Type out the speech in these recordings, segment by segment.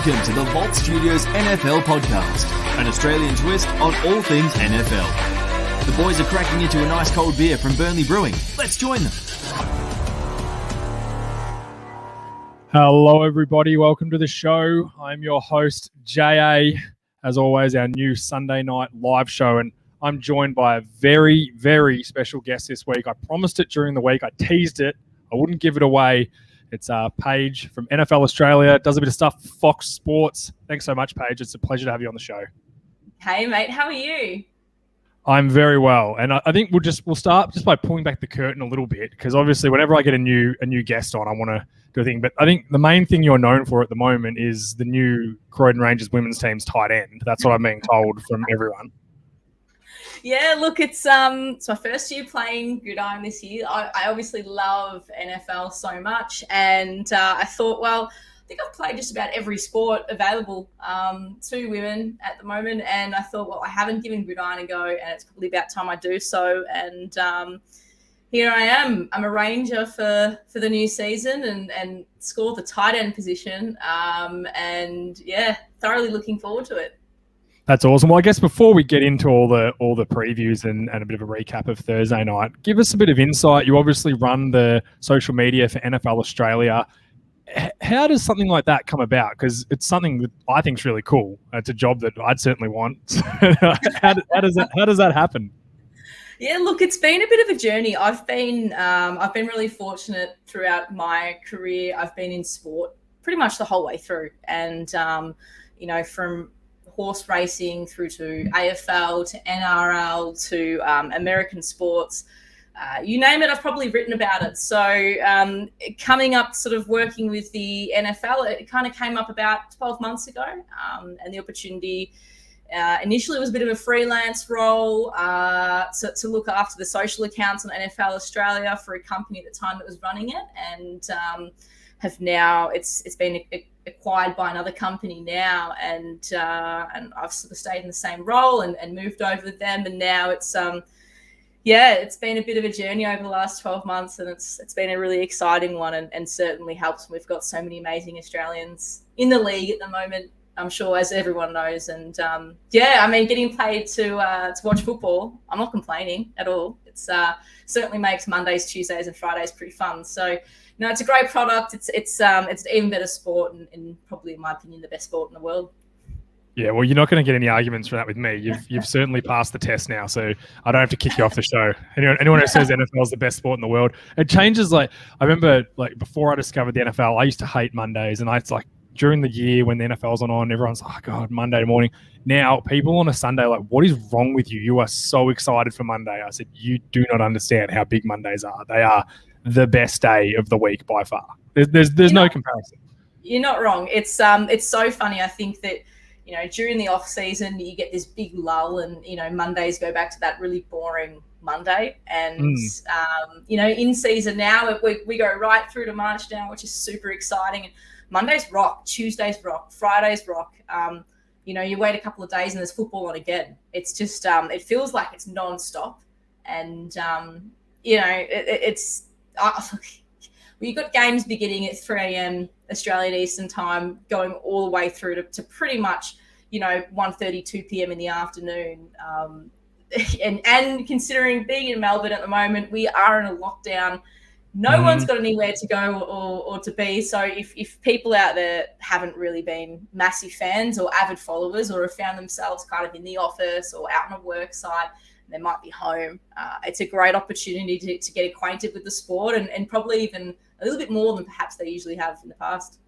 Welcome to the Vault Studios NFL podcast, an Australian twist on all things NFL. The boys are cracking into a nice cold beer from Burnley Brewing. Let's join them. Hello, everybody. Welcome to the show. I'm your host, JA. As always, our new Sunday night live show, and I'm joined by a very, very special guest this week. I promised it during the week. I teased it. I wouldn't give it away. It's Paige from NFL Australia. Does a bit of stuff for Fox Sports. Thanks so much, Paige. It's a pleasure to have you on the show. Hey, mate. How are you? I'm very well, and I think we'll start just by pulling back the curtain a little bit, because obviously whenever I get a new guest on, I want to do a thing. But I think the main thing you're known for at the moment is the new Croydon Rangers women's team's tight end. That's what I'm being told from everyone. Yeah, look, it's my first year playing gridiron this year. I obviously love NFL so much, and I thought, well, I think I've played just about every sport available to women at the moment, and I thought, well, I haven't given gridiron a go, and it's probably about time I do so. And here I am. I'm a Ranger for the new season and score the tight end position, and yeah, thoroughly looking forward to it. That's awesome. Well, I guess before we get into all the previews and a bit of a recap of Thursday night, give us a bit of insight. You obviously run the social media for NFL Australia. How does something like that come about? Because it's something that I think is really cool. It's a job that I'd certainly want. How does that happen? Yeah, look, it's been a bit of a journey. I've been really fortunate throughout my career. I've been in sport pretty much the whole way through, and from horse racing through to AFL to NRL to American sports. You name it, I've probably written about it. So coming up, sort of working with the NFL, it kind of came up about 12 months ago, and the opportunity initially was a bit of a freelance role to look after the social accounts on NFL Australia for a company at the time that was running it, and have now it's been acquired by another company now, and I've sort of stayed in the same role and moved over with them, and now it's been a bit of a journey over the last 12 months, and it's been a really exciting one, and certainly helps. We've got so many amazing Australians in the league at the moment, I'm sure, as everyone knows, and getting paid to watch football, I'm not complaining at all. It's certainly makes Mondays, Tuesdays, and Fridays pretty fun. So, it's a great product. It's an even better sport, and probably, in my opinion, the best sport in the world. Yeah, well, you're not going to get any arguments for that with me. You've certainly passed the test now, so I don't have to kick you off the show. Anyone who says NFL is the best sport in the world, it changes. Like, I remember, before I discovered the NFL, I used to hate Mondays, and it's like during the year when the NFL's on, everyone's like, oh God, Monday morning. Now, people on a Sunday, like, what is wrong with you? You are so excited for Monday. I said, you do not understand how big Mondays are. They are the best day of the week by far. There's no comparison. You're not wrong. It's so funny. I think that, during the off season, you get this big lull, and, Mondays go back to that really boring Monday. And, in season now, we go right through to March now, which is super exciting. And Mondays rock, Tuesdays rock, Fridays rock. You wait a couple of days and there's football on again. It's just, it feels like it's nonstop. And, you've got games beginning at 3 a.m. Australian Eastern Time, going all the way through to pretty much, 1:30, 2 p.m. in the afternoon. And considering being in Melbourne at the moment, we are in a lockdown. No one's got anywhere to go or to be. So if people out there haven't really been massive fans or avid followers, or have found themselves kind of in the office or out on a work site, they might be home, it's a great opportunity to get acquainted with the sport, and probably even a little bit more than perhaps they usually have in the past.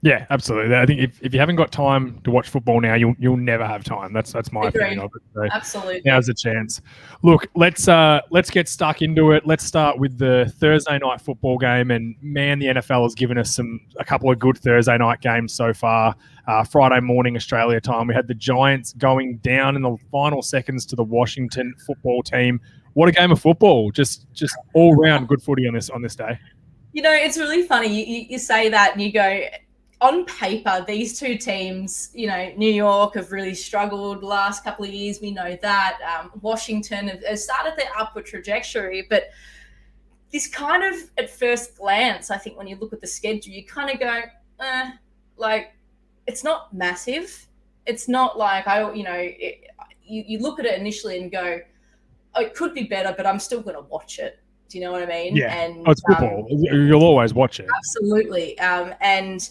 Yeah, absolutely. I think if you haven't got time to watch football now, you'll never have time. That's my opinion of it. So absolutely. Now's a chance. Look, let's get stuck into it. Let's start with the Thursday night football game. And man, the NFL has given us a couple of good Thursday night games so far. Friday morning Australia time, we had the Giants going down in the final seconds to the Washington football team. What a game of football! Just all round good footy on this day. It's really funny. You say that and you go, on paper, these two teams, New York have really struggled the last couple of years. We know that. Washington have started their upward trajectory, but this kind of, at first glance, I think when you look at the schedule, you kind of go, it's not massive. It's not like you look at it initially and go, oh, it could be better, but I'm still going to watch it. Do you know what I mean? Yeah, And it's football. You'll always watch it. Absolutely. And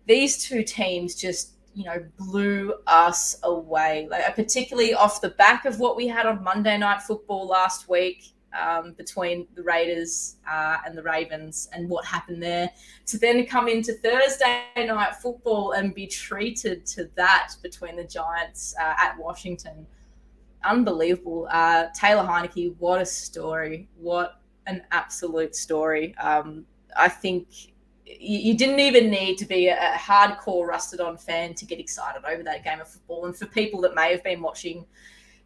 these two teams just, blew us away. Like, particularly off the back of what we had on Monday Night Football last week between the Raiders and the Ravens and what happened there, to then come into Thursday Night Football and be treated to that between the Giants at Washington. Unbelievable. Taylor Heineke, what a story. What an absolute story. I think you didn't even need to be a hardcore rusted-on fan to get excited over that game of football. And for people that may have been watching,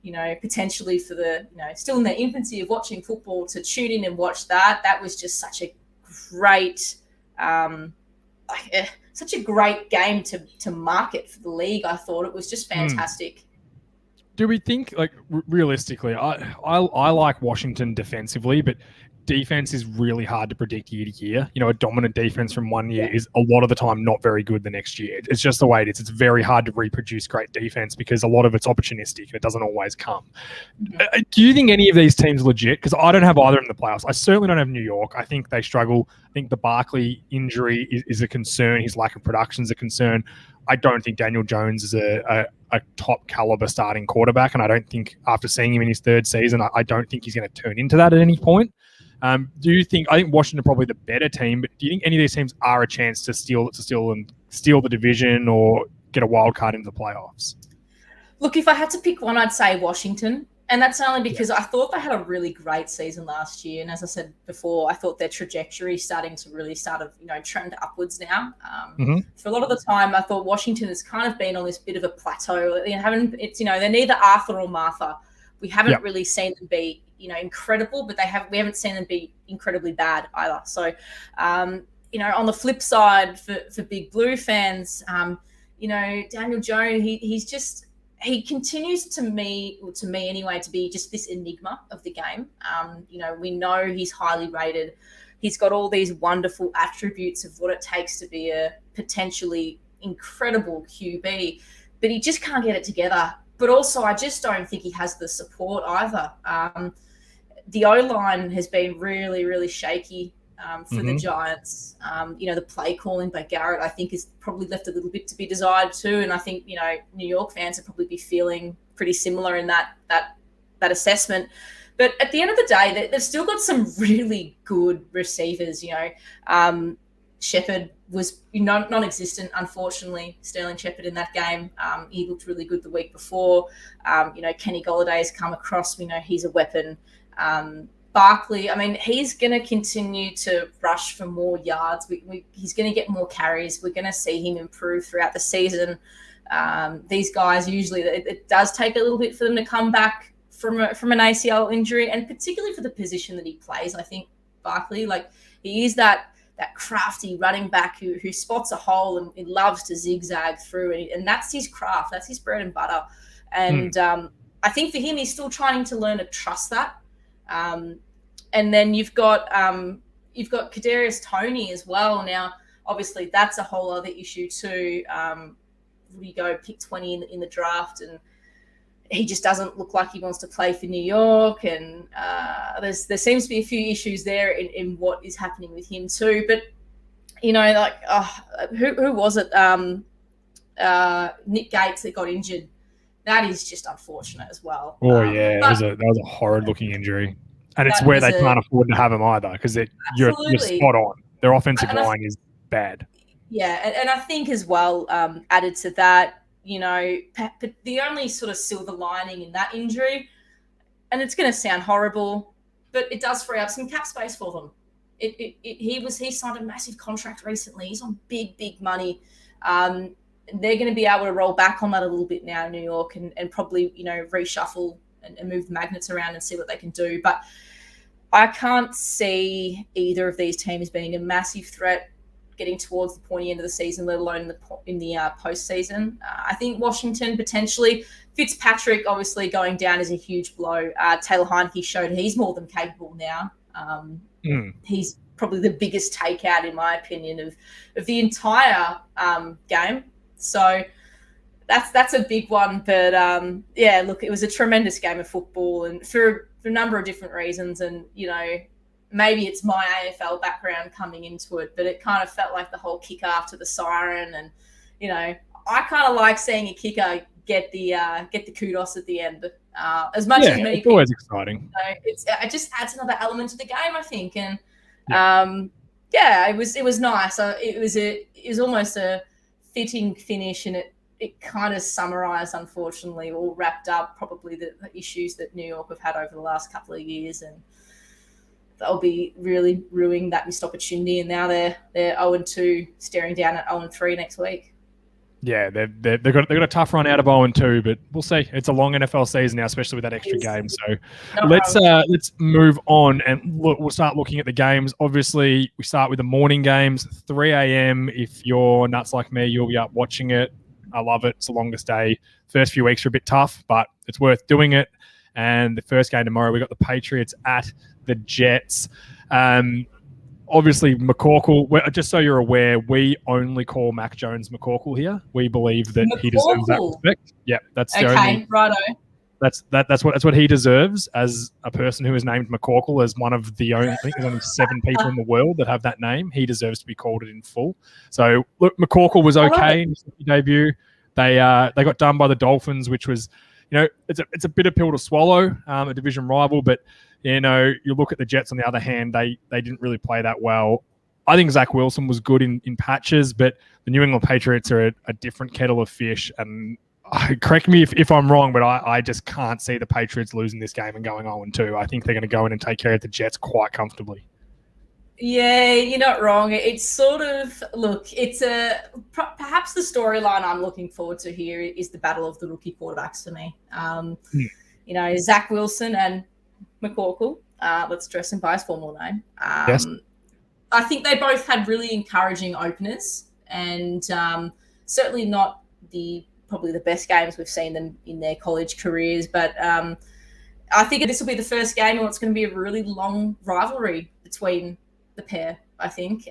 potentially for the, still in their infancy of watching football, to tune in and watch that was just such a great, such a great game to market for the league. I thought it was just fantastic. Do we think, like, realistically, I like Washington defensively, but defense is really hard to predict year to year. A dominant defense from one year is a lot of the time not very good the next year. It's just the way it is. It's very hard to reproduce great defense because a lot of it's opportunistic and it doesn't always come. Mm-hmm. Do you think any of these teams legit? Because I don't have either in the playoffs. I certainly don't have New York. I think they struggle. I think the Barkley injury is a concern. His lack of production is a concern. I don't think Daniel Jones is a top caliber starting quarterback, and I don't think, after seeing him in his third season, I don't think he's going to turn into that at any point. Do you think? I think Washington are probably the better team, but do you think any of these teams are a chance to steal the division or get a wild card into the playoffs? Look, if I had to pick one, I'd say Washington, and that's only because I thought they had a really great season last year, and as I said before, I thought their trajectory starting to really trend upwards now. For a lot of the time, I thought Washington has kind of been on this bit of a plateau. They're neither Arthur or Martha. We haven't really seen them be, incredible, but we haven't seen them be incredibly bad either. So, on the flip side, for Big Blue fans, Daniel Jones, he continues to me anyway, to be just this enigma of the game. We know he's highly rated. He's got all these wonderful attributes of what it takes to be a potentially incredible QB, but he just can't get it together. But also, I just don't think he has the support either. The O-line has been really, really shaky for the Giants. The play calling by Garrett, I think, has probably left a little bit to be desired too. And I think, New York fans will probably be feeling pretty similar in that assessment. But at the end of the day, they've still got some really good receivers. Shepard was non-existent, unfortunately, Sterling Shepard in that game. He looked really good the week before. Kenny Galladay's come across. We know he's a weapon. Barkley, he's going to continue to rush for more yards. He's going to get more carries. We're going to see him improve throughout the season. These guys, usually, it does take a little bit for them to come back from an ACL injury, and particularly for the position that he plays. I think Barkley, he is that crafty running back who spots a hole and loves to zigzag through, and that's his craft. That's his bread and butter. And I think for him, he's still trying to learn to trust that. And then you've got Kadarius Toney as well. Now, obviously, that's a whole other issue too. We go pick 20 in the draft, and he just doesn't look like he wants to play for New York. And there seems to be a few issues there in what is happening with him too. But who was it? Nick Gates that got injured. That is just unfortunate as well. Oh yeah, that was a horrid looking injury, and it's where they can't afford to have him either because you're spot on. Their offensive line is bad. Yeah, and I think as well, added to that, but the only sort of silver lining in that injury, and it's going to sound horrible, but it does free up some cap space for them. He signed a massive contract recently. He's on big money. They're going to be able to roll back on that a little bit now in New York and probably, reshuffle and move the magnets around and see what they can do. But I can't see either of these teams being a massive threat getting towards the pointy end of the season, let alone in the postseason. I think Washington potentially. Fitzpatrick obviously going down is a huge blow. Taylor Heineke showed he's more than capable now. He's probably the biggest takeout, in my opinion, of the entire game. So that's a big one. But yeah, look, it was a tremendous game of football, and for a number of different reasons. And maybe it's my AFL background coming into it, but it kind of felt like the whole kick after the siren, and I kind of like seeing a kicker get the kudos at the end. As much as many it's always exciting. It just adds another element to the game, I think, and it was nice. It was almost a fitting finish, and it kind of summarised, unfortunately, or wrapped up probably the issues that New York have had over the last couple of years, and they'll be really ruining that missed opportunity. And now they're 0-2, staring down at 0-3 next week. Yeah, they've got a tough run out of 0-2, but we'll see. It's a long NFL season now, especially with that extra game. So let's move on and we'll start looking at the games. Obviously, we start with the morning games, 3 a.m. If you're nuts like me, you'll be up watching it. I love it. It's the longest day. First few weeks are a bit tough, but it's worth doing it. And the first game tomorrow, we got the Patriots at the Jets. Obviously, McCorkle, just so you're aware, we only call Mac Jones McCorkle here. We believe that he deserves that respect. Yeah, that's the only. Righto. That's what he deserves as a person who is named McCorkle, as one of the only, I think there's only 7 people in the world that have that name. He deserves to be called it in full. So look, McCorkle was okay in his debut. They got done by the Dolphins, which was, it's a bitter pill to swallow, a division rival, but you look at the Jets on the other hand, they didn't really play that well. I think Zach Wilson was good in patches, but the New England Patriots are a different kettle of fish. And correct me if I'm wrong, but I just can't see the Patriots losing this game and going 0-2. I think they're going to go in and take care of the Jets quite comfortably. Yeah, you're not wrong. It's sort of, look, it's perhaps the storyline I'm looking forward to here is the battle of the rookie quarterbacks for me. Zach Wilson and McCorkle, let's address him by his formal name. Yes. I think they both had really encouraging openers, and certainly not probably the best games we've seen them in their college careers. But I think this will be the first game where it's going to be a really long rivalry between the pair. I think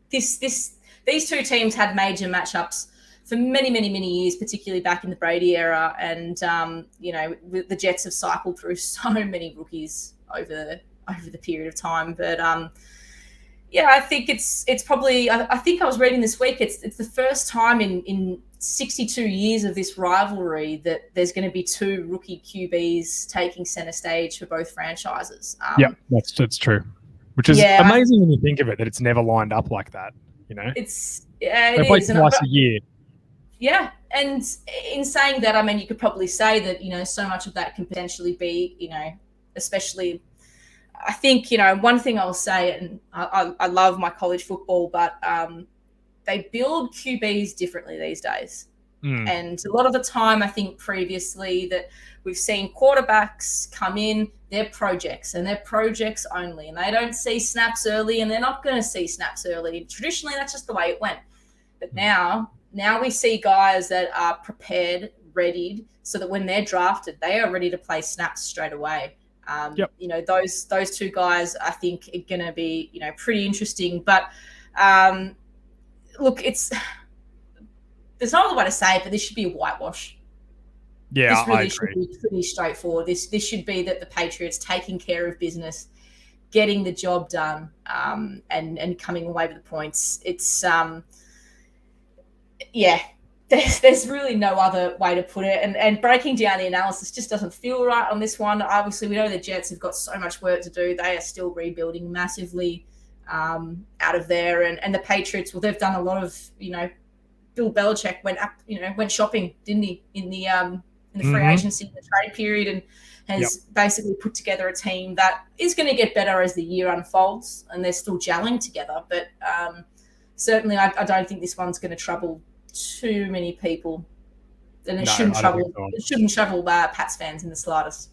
these two teams had major matchups for many, many, many years, particularly back in the Brady era. And, the Jets have cycled through so many rookies over the period of time. But, I think it's probably – I think I was reading this week, it's the first time in 62 years of this rivalry that there's going to be 2 rookie QBs taking center stage for both franchises. That's true, which is amazing when you think of it, that it's never lined up like that, They play twice a year. Yeah, and in saying that, I mean, you could probably say that, so much of that can potentially be, especially, I think, one thing I'll say, and I love my college football, but they build QBs differently these days. And a lot of the time, I think previously that we've seen quarterbacks come in, they're projects, and they're projects only, and they don't see snaps early, and they're not going to see snaps early. Traditionally, that's just the way it went. But now we see guys that are prepared, readied, so that when they're drafted, they are ready to play snaps straight away. Those 2 guys, I think, are going to be, pretty interesting. But look, there's no other way to say it, but this should be a whitewash. Yeah, this really I agree. should be pretty straightforward. This should be that the Patriots taking care of business, getting the job done, and coming away with the points. It's there's really no other way to put it. And breaking down the analysis just doesn't feel right on this one. Obviously, we know the Jets have got so much work to do. They are still rebuilding massively out of there. And the Patriots, well, they've done a lot of, Bill Belichick went shopping, didn't he, in the free agency, in the trade period, and has basically put together a team that is going to get better as the year unfolds, and they're still gelling together. But certainly I don't think this one's going to trouble too many people, and it shouldn't trouble Pats fans in the slightest.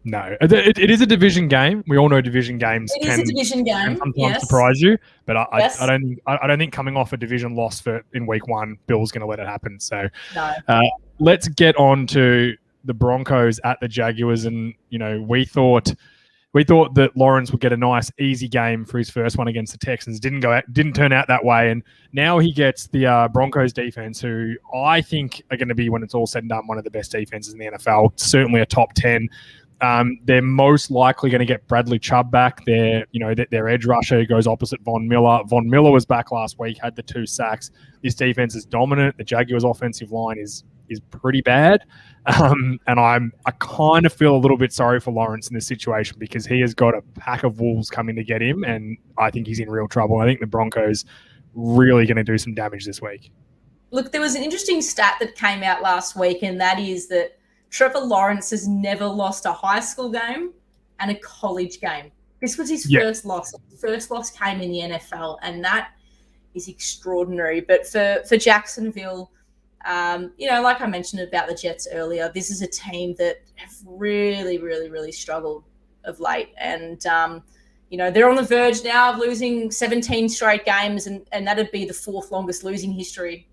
No, it is a division game. We all know division games can sometimes surprise you, but I don't think coming off a division loss in week 1, Bill's going to let it happen. So let's get on to the Broncos at the Jaguars, and we thought we thought that Lawrence would get a nice, easy game for his first one against the Texans. Didn't turn out that way, and now he gets the Broncos defense, who I think are going to be, when it's all said and done, one of the best defenses in the NFL. Certainly a top 10. They're most likely going to get Bradley Chubb back. Their edge rusher goes opposite Von Miller. Von Miller was back last week, had the 2 sacks. This defense is dominant. The Jaguars' offensive line is pretty bad. And I kind of feel a little bit sorry for Lawrence in this situation, because he has got a pack of wolves coming to get him, and I think he's in real trouble. I think the Broncos really going to do some damage this week. Look, there was an interesting stat that came out last week, and that is that Trevor Lawrence has never lost a high school game and a college game. This was his first loss. His first loss came in the NFL, and that is extraordinary. But for Jacksonville, like I mentioned about the Jets earlier, this is a team that have really, really, really struggled of late. And, they're on the verge now of losing 17 straight games, and that'd be the 4th longest losing history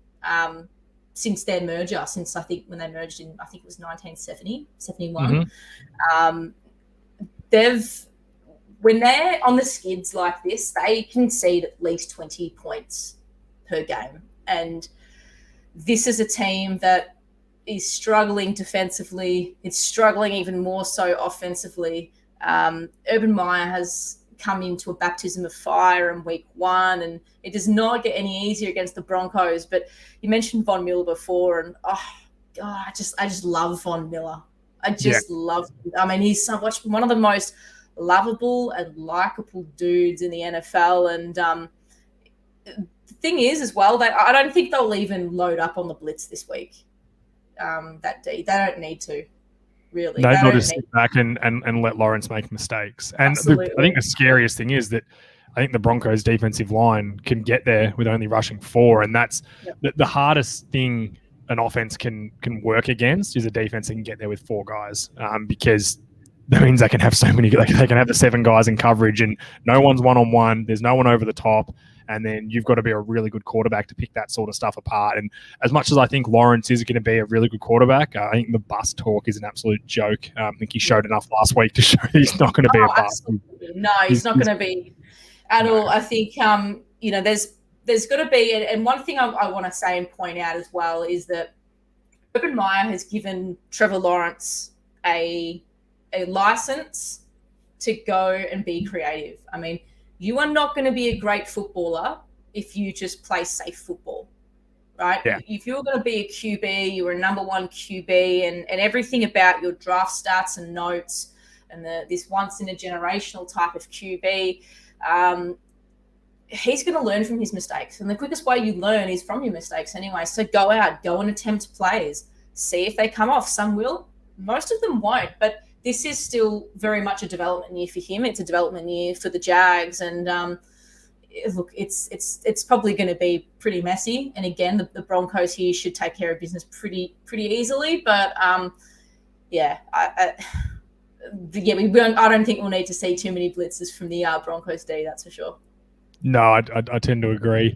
since their merger, since I think when they merged in, I think it was 1970, 71. When they're on the skids like this, they concede at least 20 points per game. And this is a team that is struggling defensively. It's struggling even more so offensively. Urban Meyer has come into a baptism of fire in week 1, and it does not get any easier against the Broncos. But you mentioned Von Miller before, and I just love Von Miller. I just love him. I mean, he's one of the most lovable and likable dudes in the NFL. And the thing is, as well, I don't think they'll even load up on the blitz this week. They don't need to. Really, they'll just sit back and let Lawrence make mistakes. And I think the scariest thing is that I think the Broncos' defensive line can get there with only rushing 4, and that's the hardest thing an offense can work against is a defense that can get there with 4 guys, because that means they can have so many. They can have the 7 guys in coverage, and no one's one-on-one. There's no one over the top. And then you've got to be a really good quarterback to pick that sort of stuff apart. And as much as I think Lawrence is going to be a really good quarterback, I think the bust talk is an absolute joke. I think he showed enough last week to show he's not going to be a bust. No, he's not going to be at all. I think, there's got to be, and one thing I want to say and point out as well is that Urban Meyer has given Trevor Lawrence a license to go and be creative. I mean, you are not going to be a great footballer if you just play safe football, right? Yeah. If you're going to be a QB, you're a number 1 QB, and everything about your draft stats and notes and this once-in-a-generational type of QB, he's going to learn from his mistakes. And the quickest way you learn is from your mistakes anyway. So go out, go and attempt plays, see if they come off. Some will, most of them won't, but this is still very much a development year for him. It's a development year for the Jags. And look, it's probably going to be pretty messy. And again, the Broncos here should take care of business pretty easily. But I don't think we'll need to see too many blitzes from the Broncos D, that's for sure. No, I tend to agree.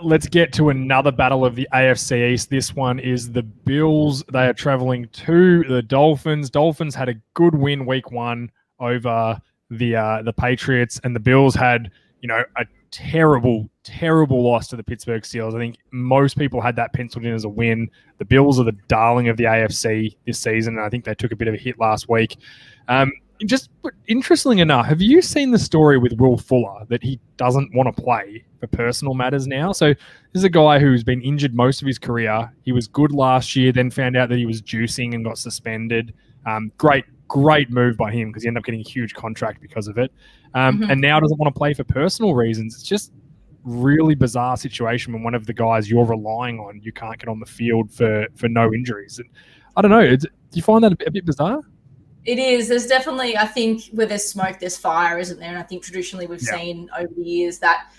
Let's get to another battle of the AFC East. This one is the Bills. They are traveling to the Dolphins. Dolphins had a good win week 1 over the Patriots, and the Bills had, a terrible loss to the Pittsburgh Steelers. I think most people had that penciled in as a win. The Bills are the darling of the AFC this season, and I think they took a bit of a hit last week. Just interestingly enough, have you seen the story with Will Fuller that he doesn't want to play for personal matters now? So this is a guy who's been injured most of his career. He was good last year, then found out that he was juicing and got suspended. Great move by him because he ended up getting a huge contract because of it. And now doesn't want to play for personal reasons. It's just really bizarre situation when one of the guys you're relying on, you can't get on the field for no injuries. And I don't know. Do you find that a bit bizarre? It is. There's definitely, I think, where there's smoke, there's fire, isn't there? And I think traditionally we've seen over the years that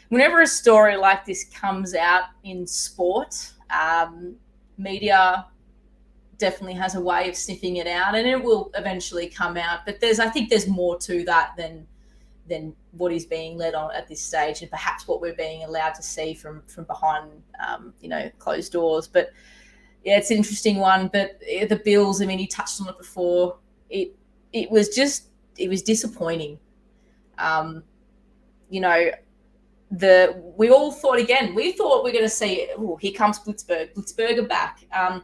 whenever a story like this comes out in sport, media definitely has a way of sniffing it out, and it will eventually come out. But I think there's more to that than what is being led on at this stage, and perhaps what we're being allowed to see from behind, closed doors. But yeah, it's an interesting one. But the Bills, I mean, he touched on it before. It was just disappointing. You know, we all thought again. We thought we're going to see. Oh, here comes Blitzberger back. I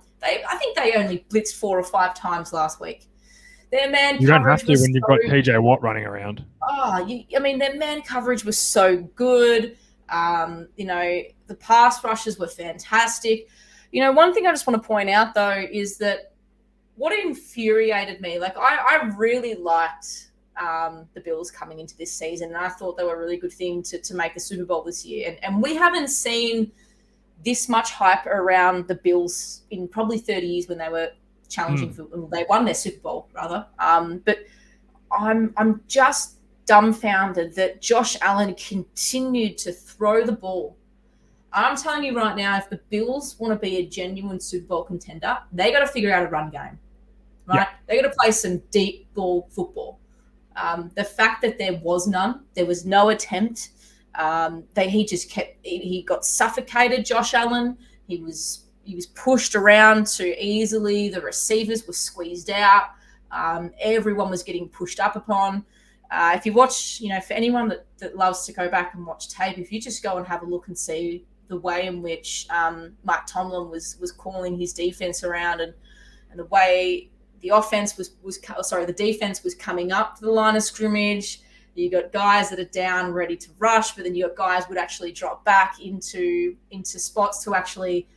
think they only blitzed 4 or 5 times last week. Their man you coverage don't have to was when you've got TJ Watt running around. Their man coverage was so good. You know, the pass rushes were fantastic. You know, one thing I just want to point out though is that what infuriated me, like I really liked the Bills coming into this season, and I thought they were a really good thing to make the Super Bowl this year. And we haven't seen this much hype around the Bills in probably 30 years when they were challenging they won their Super Bowl rather. But I'm just dumbfounded that Josh Allen continued to throw the ball. I'm telling you right now, if the Bills want to be a genuine Super Bowl contender, they got to figure out a run game, right? Yeah. They got to play some deep ball football. The fact that there was none, there was no attempt. He got suffocated, Josh Allen. He was pushed around too easily. The receivers were squeezed out. Everyone was getting pushed up upon. If you watch, you know, for anyone that loves to go back and watch tape, if you just go and have a look and see the way in which Mike Tomlin was calling his defense around and the way the defense was coming up to the line of scrimmage. You got guys that are down, ready to rush, but then you got guys would actually drop back into spots to actually,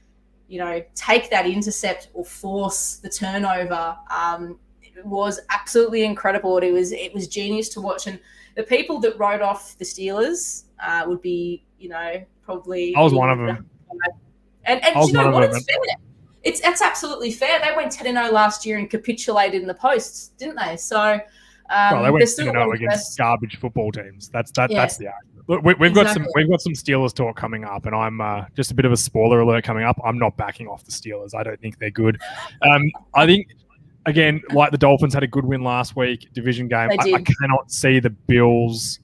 you know, take that intercept or force the turnover. It was absolutely incredible. It was genius to watch. And the people that wrote off the Steelers would be, you know, probably. I was one of them. And you know what? It's fair. It's absolutely fair. They went 10-0 last year and capitulated in the posts, didn't they? So they went 10-0 against garbage football teams. That's the argument. Look, we've got some Steelers talk coming up, and I'm just a bit of a spoiler alert coming up. I'm not backing off the Steelers. I don't think they're good. I think again, like the Dolphins had a good win last week, division game. I cannot see the Bills.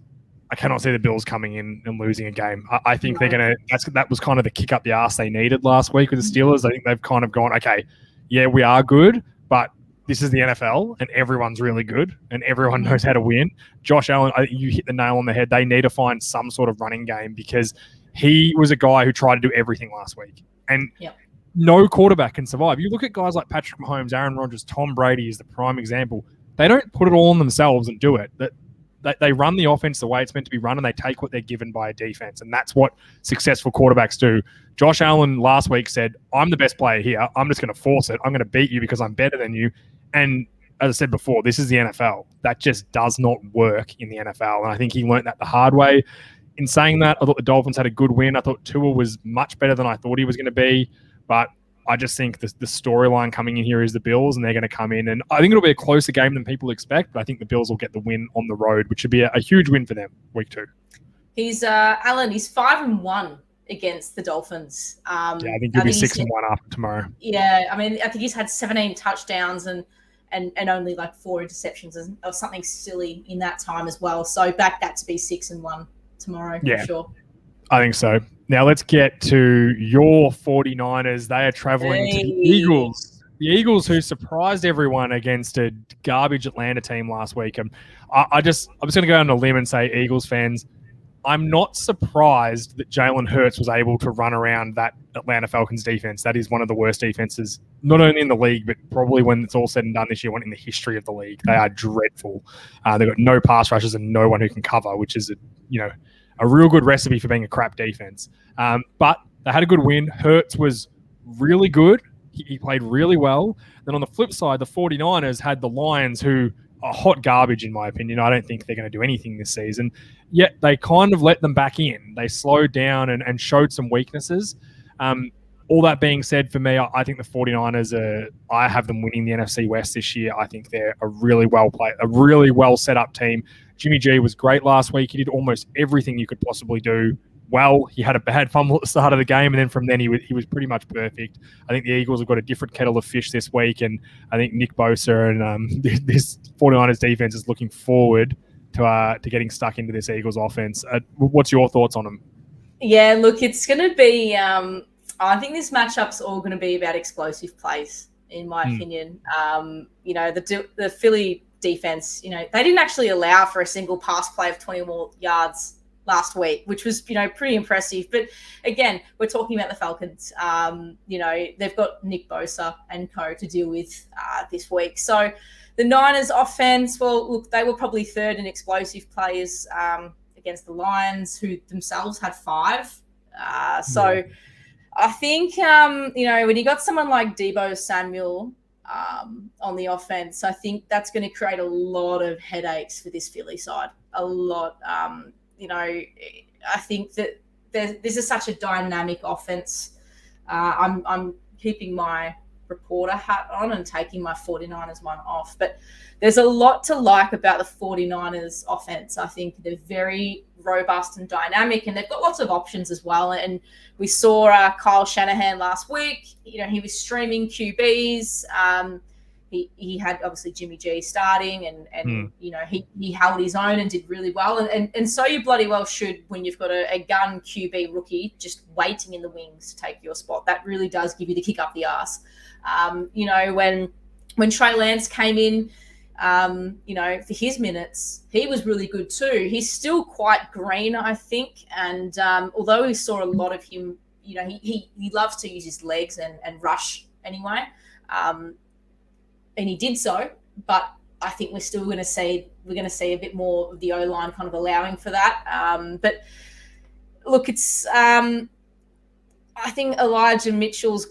I cannot see the Bills coming in and losing a game. I think they're going to – that was kind of the kick up the arse they needed last week with the Steelers. I think they've kind of gone, okay, yeah, we are good, but this is the NFL and everyone's really good and everyone knows how to win. Josh Allen, you hit the nail on the head. They need to find some sort of running game because he was a guy who tried to do everything last week. And no quarterback can survive. You look at guys like Patrick Mahomes, Aaron Rodgers, Tom Brady is the prime example. They don't put it all on themselves and do it. They run the offense the way it's meant to be run and they take what they're given by a defense. And that's what successful quarterbacks do. Josh Allen last week said, I'm the best player here. I'm just going to force it. I'm going to beat you because I'm better than you. And as I said before, this is the NFL. That just does not work in the NFL. And I think he learned that the hard way. In saying that, I thought the Dolphins had a good win. I thought Tua was much better than I thought he was going to be. But I just think the storyline coming in here is the Bills, and they're going to come in. And I think it'll be a closer game than people expect, but I think the Bills will get the win on the road, which would be a huge win for them week 2. He's 5-1 against the Dolphins. I think he'll be 6-1 after tomorrow. Yeah, I mean, I think he's had 17 touchdowns and only like 4 interceptions or something silly in that time as well. So back that to be 6-1 tomorrow for sure. I think so. Now let's get to your 49ers. They are traveling to the Eagles. The Eagles who surprised everyone against a garbage Atlanta team last week. I'm just going to go on a limb and say, Eagles fans, I'm not surprised that Jalen Hurts was able to run around that Atlanta Falcons defense. That is one of the worst defenses, not only in the league, but probably when it's all said and done this year, one in the history of the league. They are dreadful. They've got no pass rushers and no one who can cover, which is a real good recipe for being a crap defense. But they had a good win. Hurts was really good. He played really well. Then on the flip side, the 49ers had the Lions, who are hot garbage in my opinion. I don't think they're going to do anything this season. Yet they kind of let them back in. They slowed down and showed some weaknesses. All that being said, for me, I think the 49ers I have them winning the NFC West this year. I think they're a really well set up team. Jimmy G was great last week. He did almost everything you could possibly do well. He had a bad fumble at the start of the game, and then from then he was pretty much perfect. I think the Eagles have got a different kettle of fish this week, and I think Nick Bosa and this 49ers defense is looking forward to getting stuck into this Eagles offense. What's your thoughts on them? Yeah, look, it's going to be I think this matchup's all going to be about explosive plays, in my opinion. The Philly defense. You know, they didn't actually allow for a single pass play of 20 or more yards last week, which was, you know, pretty impressive. But again, we're talking about the Falcons. You know, they've got Nick Bosa and co to deal with this week. So the Niners offense, well, look, they were probably third in explosive players against the Lions, who themselves had 5. So I think, you know, when you got someone like Deebo Samuel on the offense, I think that's going to create a lot of headaches for this Philly side. A lot. You know, I think that this is such a dynamic offense. I'm keeping my reporter hat on and taking my 49ers one off. But there's a lot to like about the 49ers offense. I think they're very robust and dynamic, and they've got lots of options as well. And we saw Kyle Shanahan last week. You know, he was streaming QBs. He had obviously Jimmy G starting, and you know, he held his own and did really well. And so you bloody well should, when you've got a gun QB rookie just waiting in the wings to take your spot. That really does give you the kick up the arse. You know, when Trey Lance came in, you know, for his minutes, he was really good too. He's still quite green, I think. And although we saw a lot of him, you know, he loves to use his legs and rush anyway. And he did so, but I think we're still going to see a bit more of the O-line kind of allowing for that. But look, it's I think Elijah Mitchell's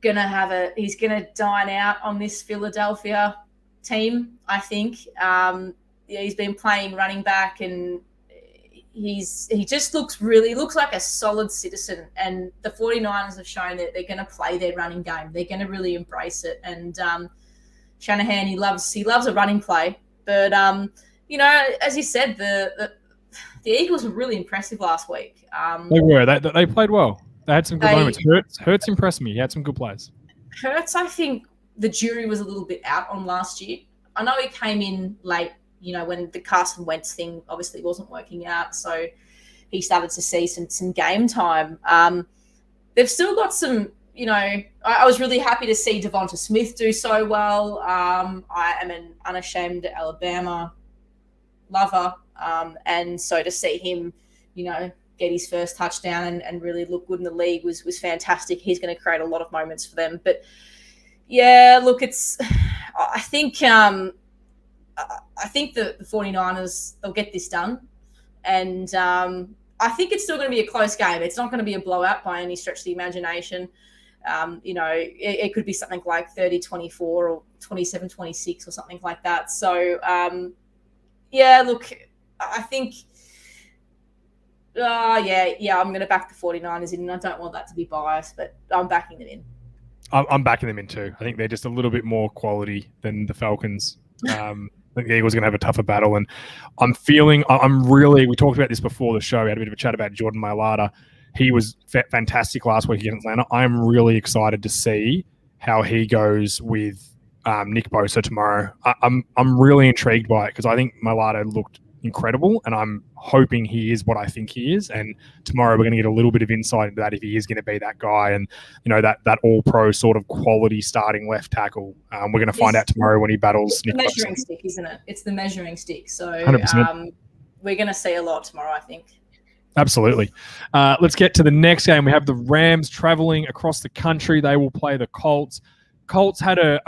he's going to dine out on this Philadelphia team. I think he's been playing running back, and he just looks like a solid citizen. And the 49ers have shown that they're going to play their running game. They're going to really embrace it. And Shanahan, he loves a running play. But you know, as you said, the Eagles were really impressive last week. They were. They played well. They had some good moments. Hurts impressed me. He had some good plays. Hurts, I think the jury was a little bit out on last year. I know he came in late, you know, when the Carson Wentz thing obviously wasn't working out, so he started to see some game time. They've still got some, you know, I was really happy to see Devonta Smith do so well. I am an unashamed Alabama lover, and so to see him, you know, get his first touchdown and really look good in the league was fantastic. He's going to create a lot of moments for them. But yeah, look, I think the 49ers, they'll get this done. And I think it's still going to be a close game. It's not going to be a blowout by any stretch of the imagination. You know, it could be something like 30-24 or 27-26 or something like that. So, yeah, look, I think I'm going to back the 49ers in, and I don't want that to be biased, but I'm backing them in. I'm backing them in too. I think they're just a little bit more quality than the Falcons. I think the Eagles are going to have a tougher battle, and we talked about this before the show. We had a bit of a chat about Jordan Mailata. He was fantastic last week against Atlanta. I'm really excited to see how he goes with Nick Bosa tomorrow. I'm really intrigued by it because I think Mailata looked incredible, and I'm hoping he is what I think he is. And tomorrow we're going to get a little bit of insight into that, if he is going to be that guy, and you know, that all-pro sort of quality starting left tackle. We're going to find out tomorrow when he battles Nick Bosa. It's the measuring stick, isn't it? It's the measuring stick. So 100%. We're going to see a lot tomorrow, I think. Absolutely. Let's get to the next game. We have the Rams traveling across the country. They will play the Colts. Colts had a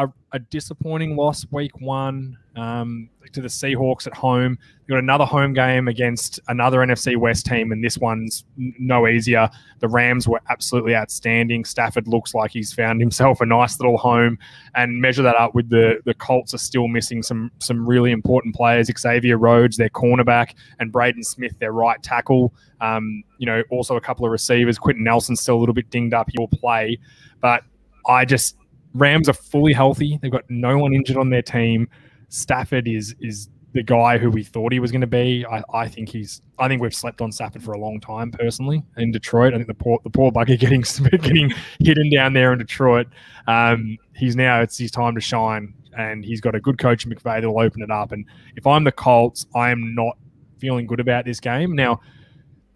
disappointing loss week 1 to the Seahawks at home. They got another home game against another NFC West team, and this one's no easier. The Rams were absolutely outstanding. Stafford looks like he's found himself a nice little home, and measure that up with the Colts are still missing some really important players. Xavier Rhodes, their cornerback, and Braden Smith, their right tackle. You know, also a couple of receivers. Quentin Nelson's still a little bit dinged up. He will play, but Rams are fully healthy. They've got no one injured on their team. Stafford is the guy who we thought he was going to be. I think we've slept on Stafford for a long time, personally, in Detroit. I think the poor bugger getting hidden down there in Detroit. It's his time to shine, and he's got a good coach in McVay that'll open it up. And if I'm the Colts, I am not feeling good about this game. Now,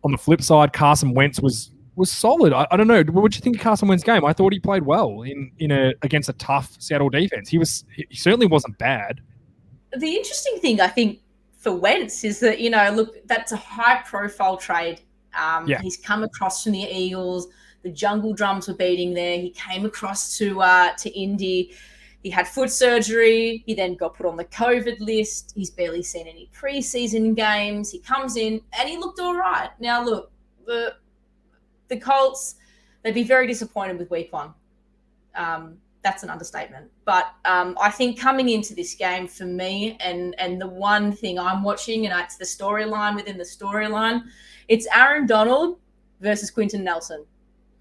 on the flip side, Carson Wentz was solid. I don't know. What did you think of Carson Wentz's game? I thought he played well against a tough Seattle defense. He certainly wasn't bad. the interesting thing, I think, for Wentz is that, look, that's a high-profile trade. He's come across from the Eagles. The Jungle Drums were beating there. He came across to Indy. He had foot surgery. He then got put on the COVID list. He's barely seen any preseason games. He comes in, and he looked all right. Now, look, the Colts, they'd be very disappointed with week one. That's an understatement. But I think coming into this game for me, and the one thing I'm watching, and it's the storyline within the storyline, it's Aaron Donald versus Quentin Nelson.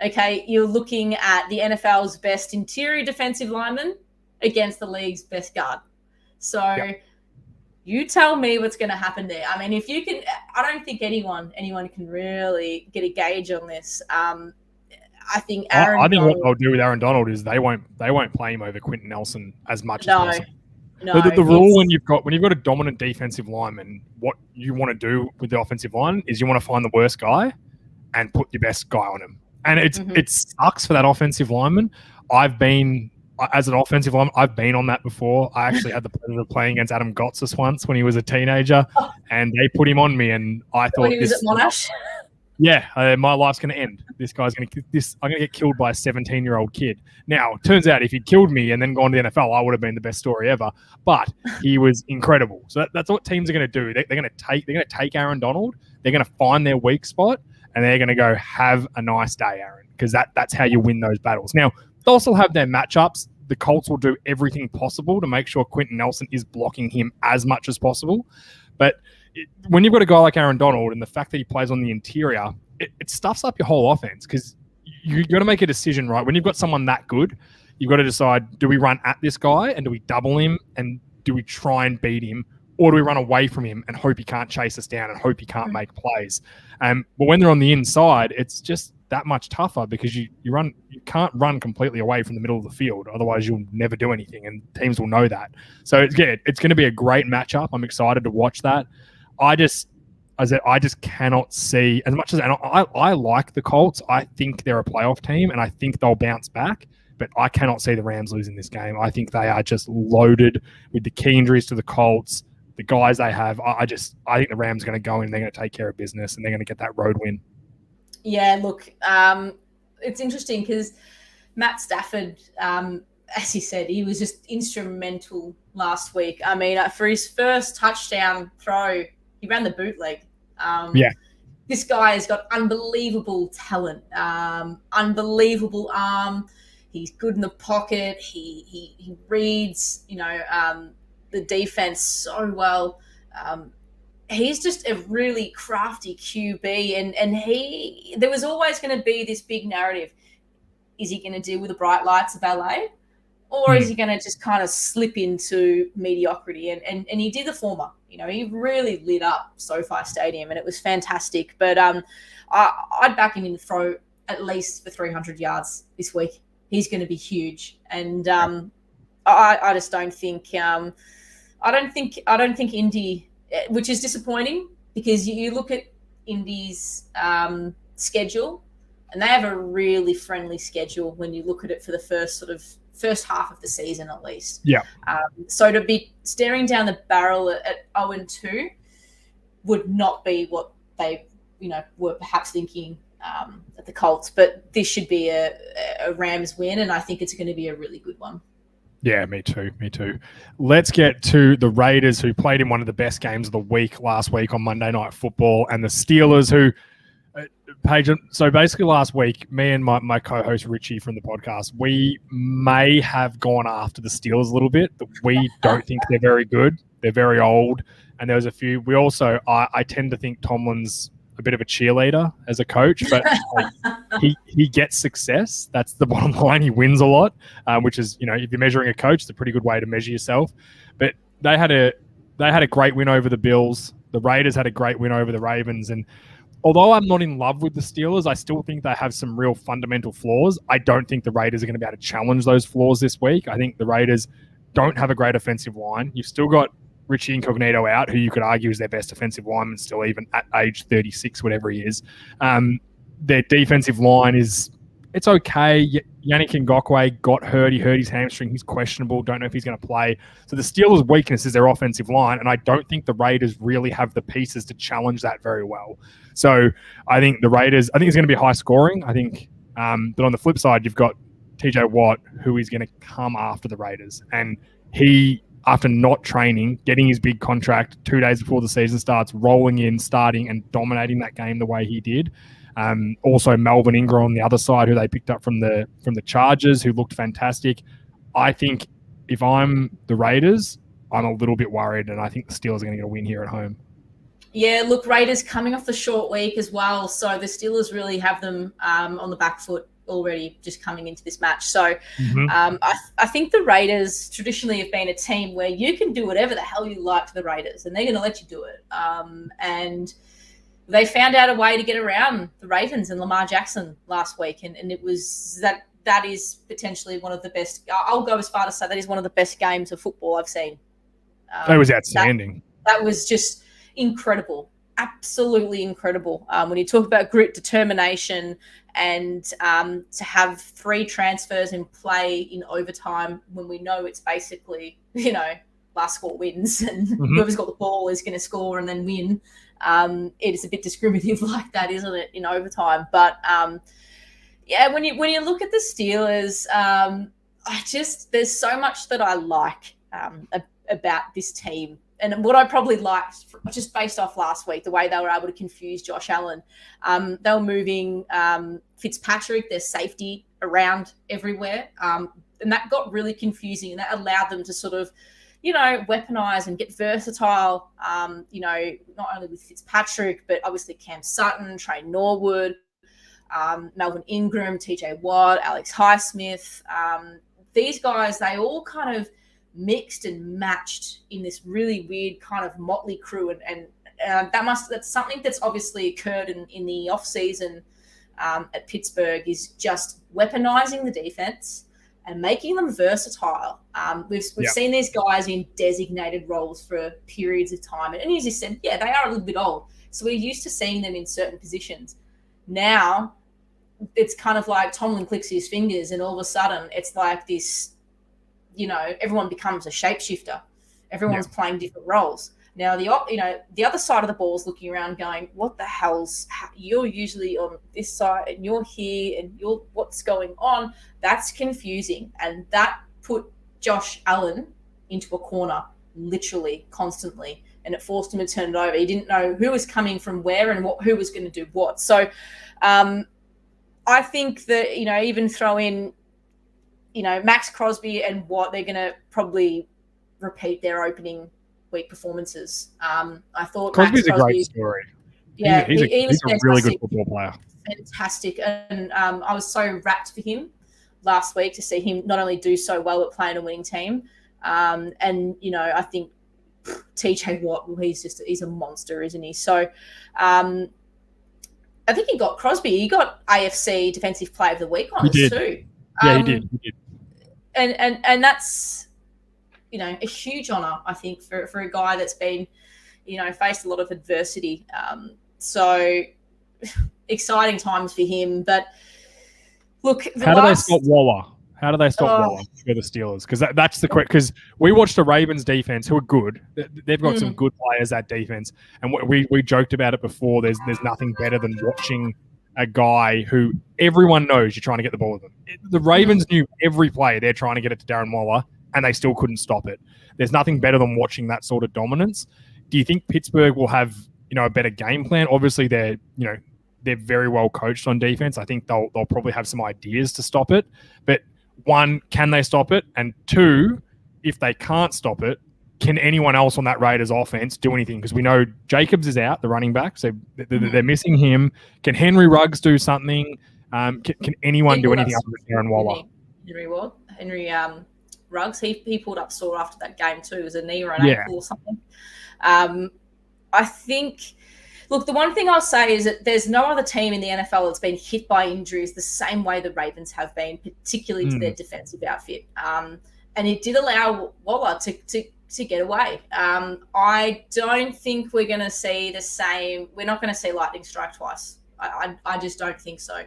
Okay, you're looking at the NFL's best interior defensive lineman against the league's best guard. So you tell me what's going to happen there. I mean, if you can, I don't think anyone can really get a gauge on this. I think what they'll do with Aaron Donald is they won't play him over Quentin Nelson as much as possible. No, the rule when you've got a dominant defensive lineman, what you want to do with the offensive line is you want to find the worst guy and put your best guy on him. And it sucks for that offensive lineman. As an offensive lineman, I've been on that before. I actually had the pleasure of playing against Adam Gotsis once when he was a teenager, and they put him on me, and I thought, when he was at Monash. Yeah, my life's going to end. I'm going to get killed by a 17-year-old kid. Now, it turns out if he'd killed me and then gone to the NFL, I would have been the best story ever. But he was incredible. So that's what teams are going to do. They're going to take Aaron Donald. They're going to find their weak spot, and they're going to go, have a nice day, Aaron, because that's how you win those battles. Now, they'll still have their matchups. The Colts will do everything possible to make sure Quentin Nelson is blocking him as much as possible. But when you've got a guy like Aaron Donald and the fact that he plays on the interior, it stuffs up your whole offense because you've got to make a decision, right? When you've got someone that good, you've got to decide, do we run at this guy and do we double him and do we try and beat him, or do we run away from him and hope he can't chase us down and hope he can't make plays? But when they're on the inside, it's just that much tougher because you can't run completely away from the middle of the field. Otherwise, you'll never do anything, and teams will know that. So it's going to be a great matchup. I'm excited to watch that. I just cannot see, as much as I like the Colts. I think they're a playoff team, and I think they'll bounce back. But I cannot see the Rams losing this game. I think they are just loaded with the key injuries to the Colts, the guys they have. I think the Rams are going to go in and they're going to take care of business, and they're going to get that road win. Yeah, look, it's interesting because Matt Stafford, as he said, he was just instrumental last week. I mean, for his first touchdown throw, he ran the bootleg. This guy has got unbelievable talent, unbelievable arm. He's good in the pocket. He reads, the defense so well. He's just a really crafty QB, and there was always going to be this big narrative. Is he going to deal with the bright lights of LA, or is he going to just kind of slip into mediocrity? And he did the former. He really lit up SoFi Stadium, and it was fantastic. But I'd back him in the throw at least for 300 yards this week. He's going to be huge, and I just don't think. I don't think Indy, which is disappointing because you look at Indy's schedule, and they have a really friendly schedule when you look at it for the first half of the season at least. Yeah. So to be staring down the barrel at 0-2 would not be what they were perhaps thinking at the Colts. But this should be a Rams win, and I think it's going to be a really good one. Yeah, me too. Let's get to the Raiders, who played in one of the best games of the week last week on Monday Night Football, and the Steelers, who, Paige, so basically last week, me and my co-host Richie from the podcast, we may have gone after the Steelers a little bit. We don't think they're very good. They're very old, and there was a few. We also, I tend to think Tomlin's a bit of a cheerleader as a coach, but he gets success. That's the bottom line. He wins a lot, which is, if you're measuring a coach, it's a pretty good way to measure yourself. But they had a great win over the Bills. The Raiders had a great win over the Ravens. And although I'm not in love with the Steelers, I still think they have some real fundamental flaws. I don't think the Raiders are going to be able to challenge those flaws this week. I think the Raiders don't have a great offensive line. You've still got Richie Incognito out, who you could argue is their best offensive lineman still, even at age 36, whatever he is. Their defensive line it's okay. Yannick Ngakoue got hurt. He hurt his hamstring. He's questionable. Don't know if he's going to play. So the Steelers' weakness is their offensive line, and I don't think the Raiders really have the pieces to challenge that very well. So I think the Raiders, I think it's going to be high scoring. I think, but on the flip side, you've got TJ Watt, who is going to come after the Raiders. And he, after not training, getting his big contract 2 days before the season starts, rolling in, starting, and dominating that game the way he did. Also, Melvin Ingram on the other side, who they picked up from the Chargers, who looked fantastic. I think if I'm the Raiders, I'm a little bit worried, and I think the Steelers are going to get a win here at home. Yeah, look, Raiders coming off the short week as well, so the Steelers really have them on the back foot already just coming into this match. So I think the Raiders traditionally have been a team where you can do whatever the hell you like to the Raiders, and they're going to let you do it. And they found out a way to get around the Ravens and Lamar Jackson last week, and it was that is potentially one of the best. I'll go as far to say that is one of the best games of football I've seen. That was outstanding. That was just incredible, absolutely incredible. When you talk about grit, determination, and to have 3 transfers in play in overtime when we know it's basically, last score wins, and whoever's got the ball is going to score and then win. It is a bit discriminative like that, isn't it, in overtime? But when you look at the Steelers, there's so much that I like about this team. And what I probably liked, just based off last week, the way they were able to confuse Josh Allen. They were moving Fitzpatrick, their safety, around everywhere. And that got really confusing, and that allowed them to sort of, weaponize and get versatile, not only with Fitzpatrick, but obviously Cam Sutton, Trey Norwood, Melvin Ingram, TJ Watt, Alex Highsmith. These guys, they all kind of mixed and matched in this really weird kind of motley crew, and that's something that's obviously occurred in the off season at Pittsburgh, is just weaponizing the defense and making them versatile. We've seen these guys in designated roles for periods of time, and as you said, they are a little bit old, so we're used to seeing them in certain positions. Now it's kind of like Tomlin clicks his fingers, and all of a sudden it's like this. Everyone becomes a shapeshifter. Everyone's playing different roles. Now, the other side of the ball is looking around going, what the hell's, you're usually on this side and you're here and what's going on? That's confusing. And that put Josh Allen into a corner, literally, constantly. And it forced him to turn it over. He didn't know who was coming from where and who was going to do what. So I think that, even throw in, Max Crosby and Watt, they're going to probably repeat their opening week performances. I thought Crosby's a great story. Yeah, he's a really good football player. Fantastic. And I was so rapt for him last week to see him not only do so well at playing a winning team. I think TJ Watt, he's a monster, isn't he? So I think he got Crosby. He got AFC Defensive Player of the Week on us too. Yeah, he did. And that's, a huge honour, I think, for a guy that's been, faced a lot of adversity. So exciting times for him. But look, how do they stop Waller? How do they stop Waller for the Steelers? Because that's the question. Because we watched the Ravens defense, who are good. They've got some good players, that defense. And we joked about it before. There's nothing better than watching a guy who everyone knows you're trying to get the ball with them. The Ravens knew every play they're trying to get it to Darren Waller, and they still couldn't stop it. There's nothing better than watching that sort of dominance. Do you think Pittsburgh will have, a better game plan? Obviously, they're very well coached on defense. I think they'll probably have some ideas to stop it. But one, can they stop it? And two, if they can't stop it, can anyone else on that Raiders offense do anything? Because we know Jacobs is out, the running back, so they're missing him. Can Henry Ruggs do something? Can anyone do anything other than Darren Waller? Henry Ruggs, he pulled up sore after that game too. It was a knee or an ankle or something. I think, look, the one thing I'll say is that there's no other team in the NFL that's been hit by injuries the same way the Ravens have been, particularly to their defensive outfit. And it did allow Waller to get away. I don't think we're going to see the same. We're not going to see lightning strike twice. I just don't think so.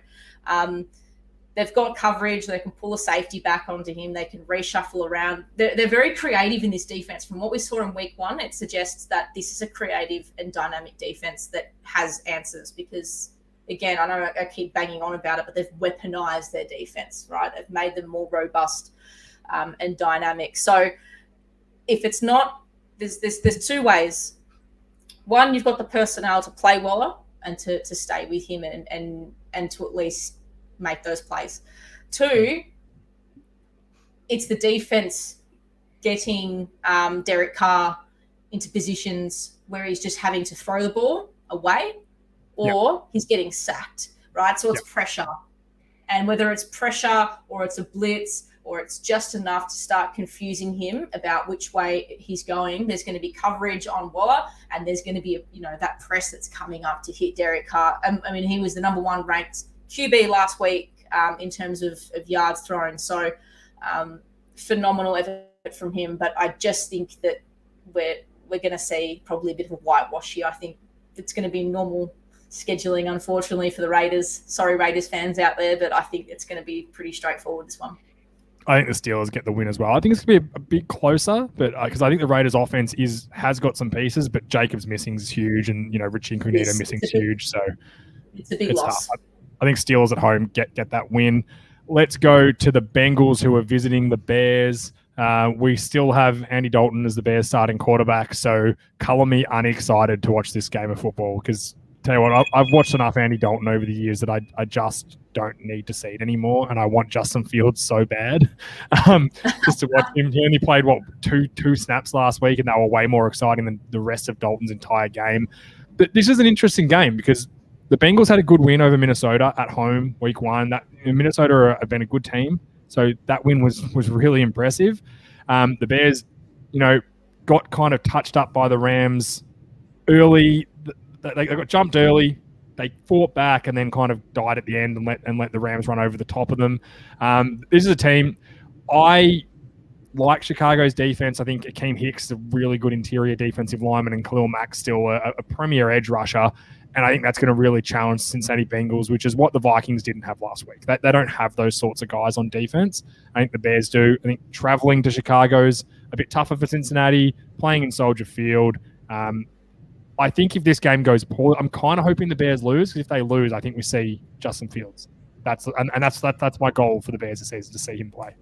they've got coverage. They can pull a safety back onto him. They can reshuffle around. They're very creative in this defense. From what we saw in week 1, it suggests that this is a creative and dynamic defense that has answers because, again, I know I keep banging on about it, but they've weaponized their defense, right? They've made them more robust and dynamic. So if it's not, there's 2 ways. One, you've got the personnel to play Waller and to stay with him and to at least make those plays. 2, it's the defense getting Derek Carr into positions where he's just having to throw the ball away or he's getting sacked, right? So it's pressure. And whether it's pressure or it's a blitz or it's just enough to start confusing him about which way he's going, there's going to be coverage on Waller and there's going to be, that press that's coming up to hit Derek Carr. I mean, he was the number 1 ranked QB last week in terms of yards thrown. So phenomenal effort from him. But I just think that we're going to see probably a bit of a whitewash here. I think it's going to be normal scheduling, unfortunately, for the Raiders. Sorry, Raiders fans out there, but I think it's going to be pretty straightforward, this one. I think the Steelers get the win as well. I think it's going to be a bit closer, but because I think the Raiders' offense has got some pieces, but Jacobs missing is huge, and Richie Incognito missing is huge. So it's a big loss. Hard. I think Steelers at home get that win. Let's go to the Bengals, who are visiting the Bears. We still have Andy Dalton as the Bears starting quarterback, so color me unexcited to watch this game of football because, tell you what, I've watched enough Andy Dalton over the years that I just don't need to see it anymore, and I want Justin Fields so bad just to watch him. He only played, two snaps last week, and they were way more exciting than the rest of Dalton's entire game. But this is an interesting game because the Bengals had a good win over Minnesota at home week 1. Minnesota have been a good team, so that win was really impressive. The Bears, got kind of touched up by the Rams early. They got jumped early. They fought back and then kind of died at the end and let the Rams run over the top of them. This is a team I like. Chicago's defense. I think Akeem Hicks is a really good interior defensive lineman, and Khalil Mack's still a premier edge rusher. And I think that's going to really challenge Cincinnati Bengals, which is what the Vikings didn't have last week. They don't have those sorts of guys on defense. I think the Bears do. I think traveling to Chicago's a bit tougher for Cincinnati, playing in Soldier Field. I think if this game goes poorly, I'm kind of hoping the Bears lose, because if they lose, I think we see Justin Fields. That's my goal for the Bears this season, to see him play.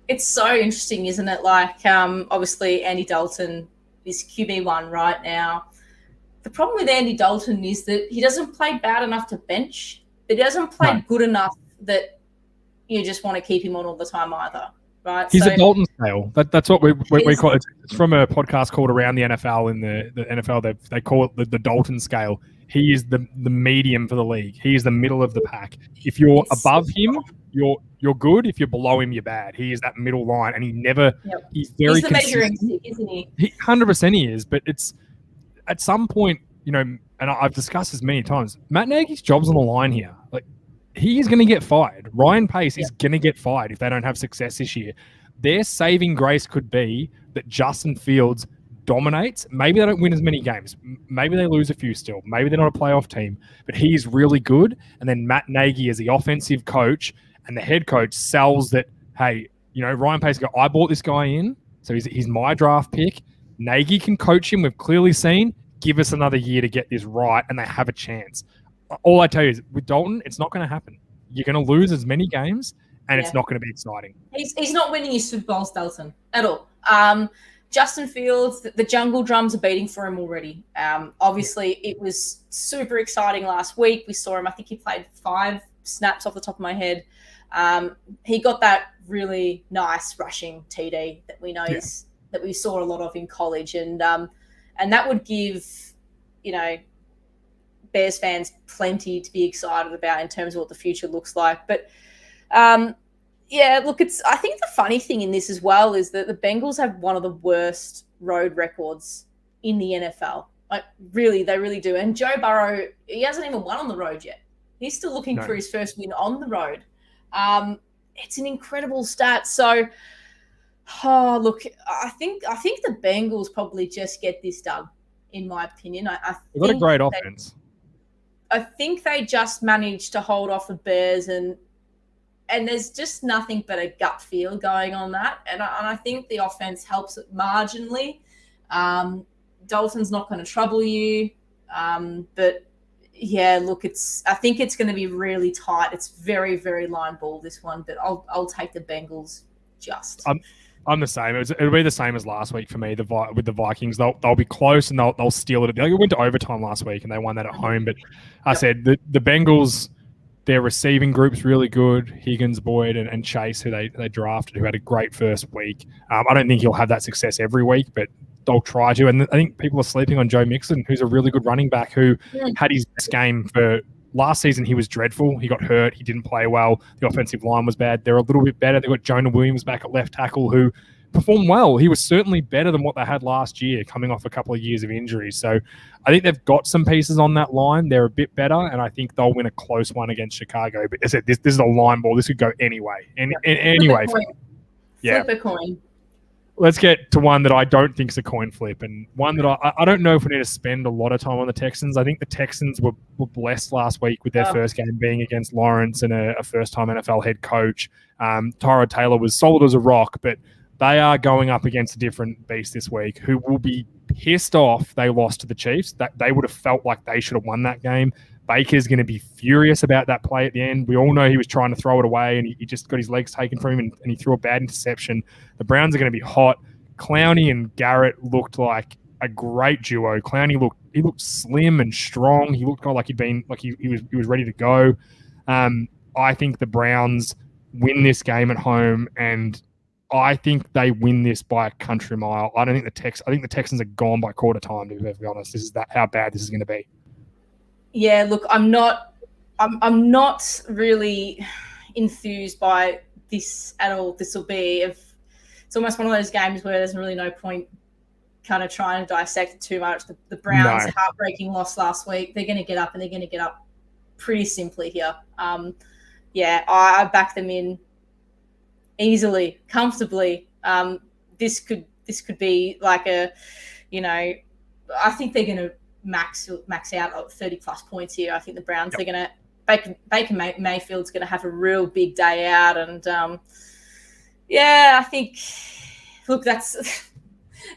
It's so interesting, isn't it? Like, obviously, Andy Dalton is QB1 right now. The problem with Andy Dalton is that he doesn't play bad enough to bench, but he doesn't play good enough that you just want to keep him on all the time either. Right? He's a Dalton scale. That's what we call it. It's from a podcast called Around the NFL. In the NFL, they call it the Dalton scale. He is the medium for the league. He is the middle of the pack. If you're above him, you're good. If you're below him, you're bad. He is that middle line, and he's very. He's the measuring stick, isn't he? 100% he is. But it's at some point, and I've discussed this many times. Matt Nagy's job's on the line here. Like, he is going to get fired. Ryan Pace is going to get fired if they don't have success this year. Their saving grace could be that Justin Fields dominates. Maybe they don't win as many games. Maybe they lose a few still. Maybe they're not a playoff team. But he's really good. And then Matt Nagy as the offensive coach and the head coach sells that, hey, Ryan Pace go, I bought this guy in, so he's my draft pick. Nagy can coach him. We've clearly seen. Give us another year to get this right, and they have a chance. All I tell you is, with Dalton, it's not going to happen. You're going to lose as many games, and it's not going to be exciting. He's not winning his Super Bowls, Dalton, at all. Justin Fields, the jungle drums are beating for him already. Obviously, it was super exciting last week. We saw him. I think he played 5 snaps off the top of my head. He got that really nice rushing TD that we know that we saw a lot of in college, and that would give, Bears fans plenty to be excited about in terms of what the future looks like. But I think the funny thing in this as well is that the Bengals have one of the worst road records in the NFL. Like, really, they really do. And Joe Burrow, he hasn't even won on the road yet. He's still looking for his first win on the road. It's an incredible stat. So, look, I think the Bengals probably just get this done, in my opinion. They've got a great offense. I think they just managed to hold off the Bears, and and there's just nothing but a gut feel going on that. And I think the offense helps it marginally. Dalton's not going to trouble you. But yeah, look, I think it's going to be really tight. It's very, very line ball, this one, but I'll take the Bengals just. I'm the same. It'll be the same as last week for me. With the Vikings, they'll be close and they'll steal it. They went to overtime last week and they won that at home. But I said the Bengals, their receiving group's really good. Higgins, Boyd, and Chase, who they drafted, who had a great first week. I don't think he'll have that success every week, but they'll try to. And I think people are sleeping on Joe Mixon, who's a really good running back who had his best game for last season. He was dreadful. He got hurt. He didn't play well. The offensive line was bad. They're a little bit better. They've got Jonah Williams back at left tackle who performed well. He was certainly better than what they had last year, coming off a couple of years of injuries. So I think they've got some pieces on that line. They're a bit better, and I think they'll win a close one against Chicago. But as I said, this is a line ball. This could go anyway. Anyway. Yeah. Flip a coin. Let's get to one that I don't think is a coin flip, and one that I don't know if we need to spend a lot of time on the Texans. I think the Texans were blessed last week with their first game being against Lawrence and a first-time NFL head coach. Tyrod Taylor was solid as a rock, but they are going up against a different beast this week who will be pissed off they lost to the Chiefs. That they would have felt like they should have won that game. Baker's going to be furious about that play at the end. We all know he was trying to throw it away and he just got his legs taken from him and he threw a bad interception. The Browns are going to be hot. Clowney and Garrett looked like a great duo. Clowney looked slim and strong. He looked like he was ready to go. I think the Browns win this game at home, and I think they win this by a country mile. I think the Texans are gone by quarter time, to be honest. This is how bad this is going to be. Yeah, look, I'm not really enthused by this at all. This will be it's almost one of those games where there's really no point kind of trying to dissect it too much. The Browns' heartbreaking loss last week, they're going to get up, and they're going to get up pretty simply here. I back them in easily, comfortably. This could be like I think they're going to max out at 30 plus points here. I think the Browns are going to Baker Mayfield's going to have a real big day out, and I think that's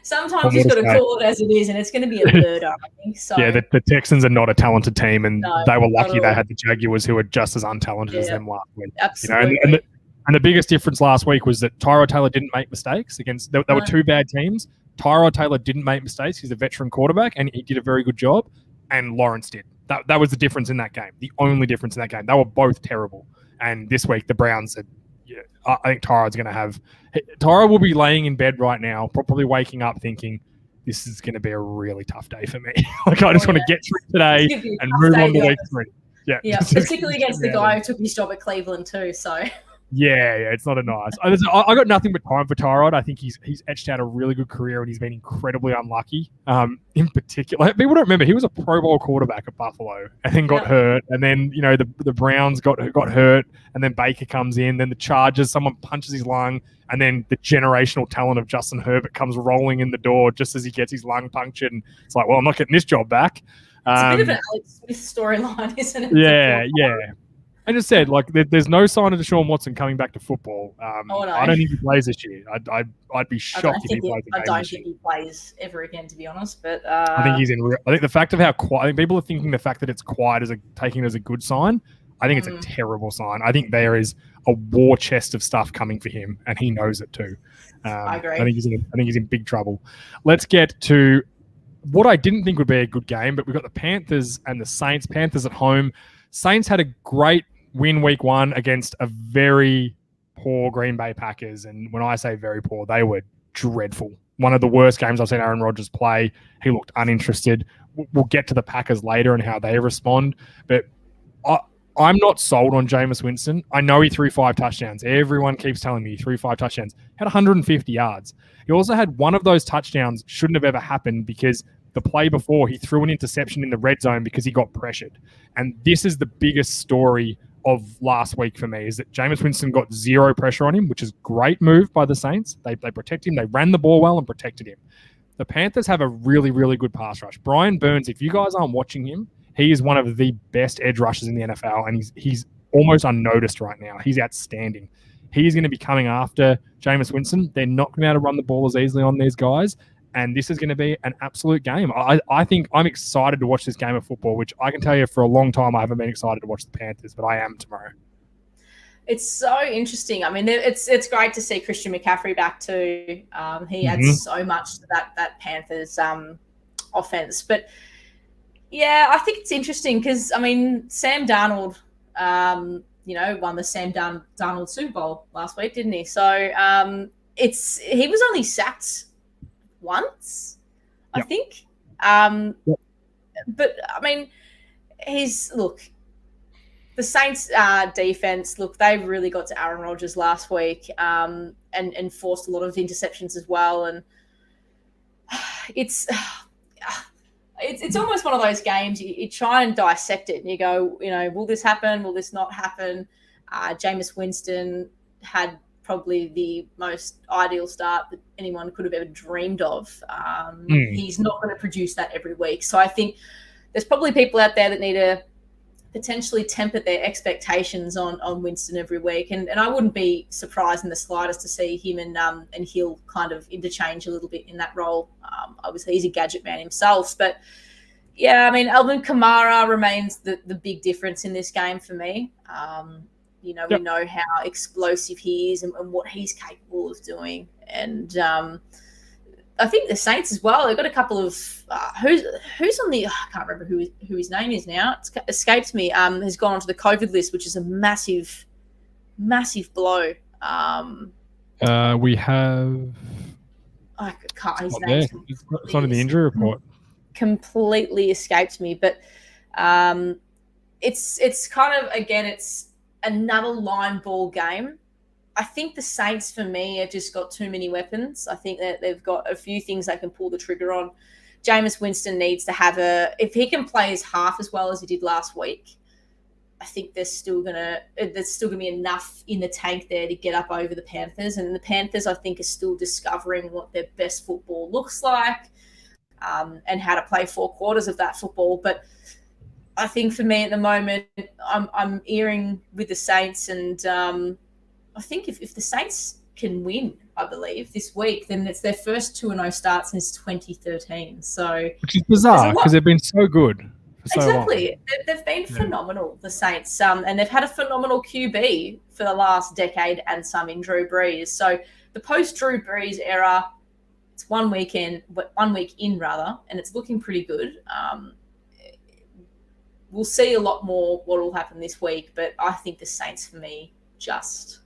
sometimes you've got to call it as it is, and it's going to be a murder. I think so. Yeah, the Texans are not a talented team, and they were lucky they had the Jaguars, who were just as untalented as them last week. Absolutely. And the biggest difference last week was that Tyrod Taylor didn't make mistakes against. There were two bad teams. Tyrod Taylor didn't make mistakes. He's a veteran quarterback, and he did a very good job. And Lawrence did. That was the difference in that game. The only difference in that game. They were both terrible. And this week, the Browns said, I think Tyrod will be laying in bed right now, probably waking up thinking, this is going to be a really tough day for me. I just want to get through today and move on to week 3. Yeah, particularly against the guy who took his job at Cleveland too. So. Yeah, it's not a nice. I got nothing but time for Tyrod. I think he's etched out a really good career, and he's been incredibly unlucky. In particular, people don't remember he was a Pro Bowl quarterback at Buffalo, and then got hurt, and then the Browns got hurt, and then Baker comes in, then the Chargers, someone punches his lung, and then the generational talent of Justin Herbert comes rolling in the door just as he gets his lung punctured, and it's like, well, I'm not getting this job back. It's a bit of an Alex Smith storyline, isn't it? Yeah. I just said, there's no sign of Deshaun Watson coming back to football. No. I don't think he plays this year. I'd be shocked if he plays I don't think he plays ever again, to be honest. But I think he's in. I think the fact of how quiet. I think people are thinking the fact that it's quiet is taking it as a good sign. I think it's a terrible sign. I think there is a war chest of stuff coming for him, and he knows it too. I agree. I think he's in big trouble. Let's get to what I didn't think would be a good game, but we've got the Panthers and the Saints. Panthers at home. Saints had a great win week 1 against a very poor Green Bay Packers. And when I say very poor, they were dreadful. One of the worst games I've seen Aaron Rodgers play. He looked uninterested. We'll get to the Packers later and how they respond. But I'm not sold on Jameis Winston. I know he threw 5 touchdowns. Everyone keeps telling me he threw 5 touchdowns. He had 150 yards. He also had one of those touchdowns shouldn't have ever happened because the play before he threw an interception in the red zone because he got pressured. And this is the biggest story of last week for me, is that Jameis Winston got 0 pressure on him, which is a great move by the Saints. They protect him. They ran the ball well and protected him. The Panthers have a really, really good pass rush. Brian Burns, if you guys aren't watching him, he is one of the best edge rushers in the NFL, and he's almost unnoticed right now. He's outstanding. He's going to be coming after Jameis Winston. They're not going to be able to run the ball as easily on these guys. And this is going to be an absolute game. I think I'm excited to watch this game of football, which I can tell you for a long time I haven't been excited to watch the Panthers, but I am tomorrow. It's so interesting. I mean, it's great to see Christian McCaffrey back too. He adds so much to that Panthers offense. But yeah, I think it's interesting because, I mean, Sam Darnold, won the Sam Darnold Super Bowl last week, didn't he? So he was only sacked once, I think. But I mean, the Saints defense, they've really got to Aaron Rodgers last week and forced a lot of interceptions as well. And it's almost one of those games you try and dissect it and you go, will this happen? Will this not happen? Jameis Winston had probably the most ideal start that anyone could have ever dreamed of. He's not going to produce that every week. So I think there's probably people out there that need to potentially temper their expectations on Winston every week. And I wouldn't be surprised in the slightest to see him and Hill kind of interchange a little bit in that role. Obviously, he's a gadget man himself. But, yeah, I mean, Alvin Kamara remains the big difference in this game for me. We know how explosive he is and what he's capable of doing. And I think the Saints as well, they've got a couple of who's on the I can't remember who his name is now. It's escaped me. Has gone onto the COVID list, which is a massive blow. We have I can't his name. It's not in the injury report. Completely escaped me, but it's kind of, again, it's another line ball game. I think the Saints, for me, have just got too many weapons. I think that they've got a few things they can pull the trigger on. Jameis Winston needs to have if he can play his half as well as he did last week, I think there's still gonna be enough in the tank there to get up over the Panthers. And the Panthers, I think, are still discovering what their best football looks like, and how to play 4 quarters of that football. But I think for me at the moment, I'm earing with the Saints, and I think if the Saints can win, I believe, this week, then it's their first 2-0 start since 2013. So, which is bizarre because they've been so good for so exactly. long. They've been phenomenal, the Saints, and they've had a phenomenal QB for the last decade and some in Drew Brees. So the post-Drew Brees era, it's 1 week in, and it's looking pretty good. We'll see a lot more what will happen this week, but I think the Saints, for me, just.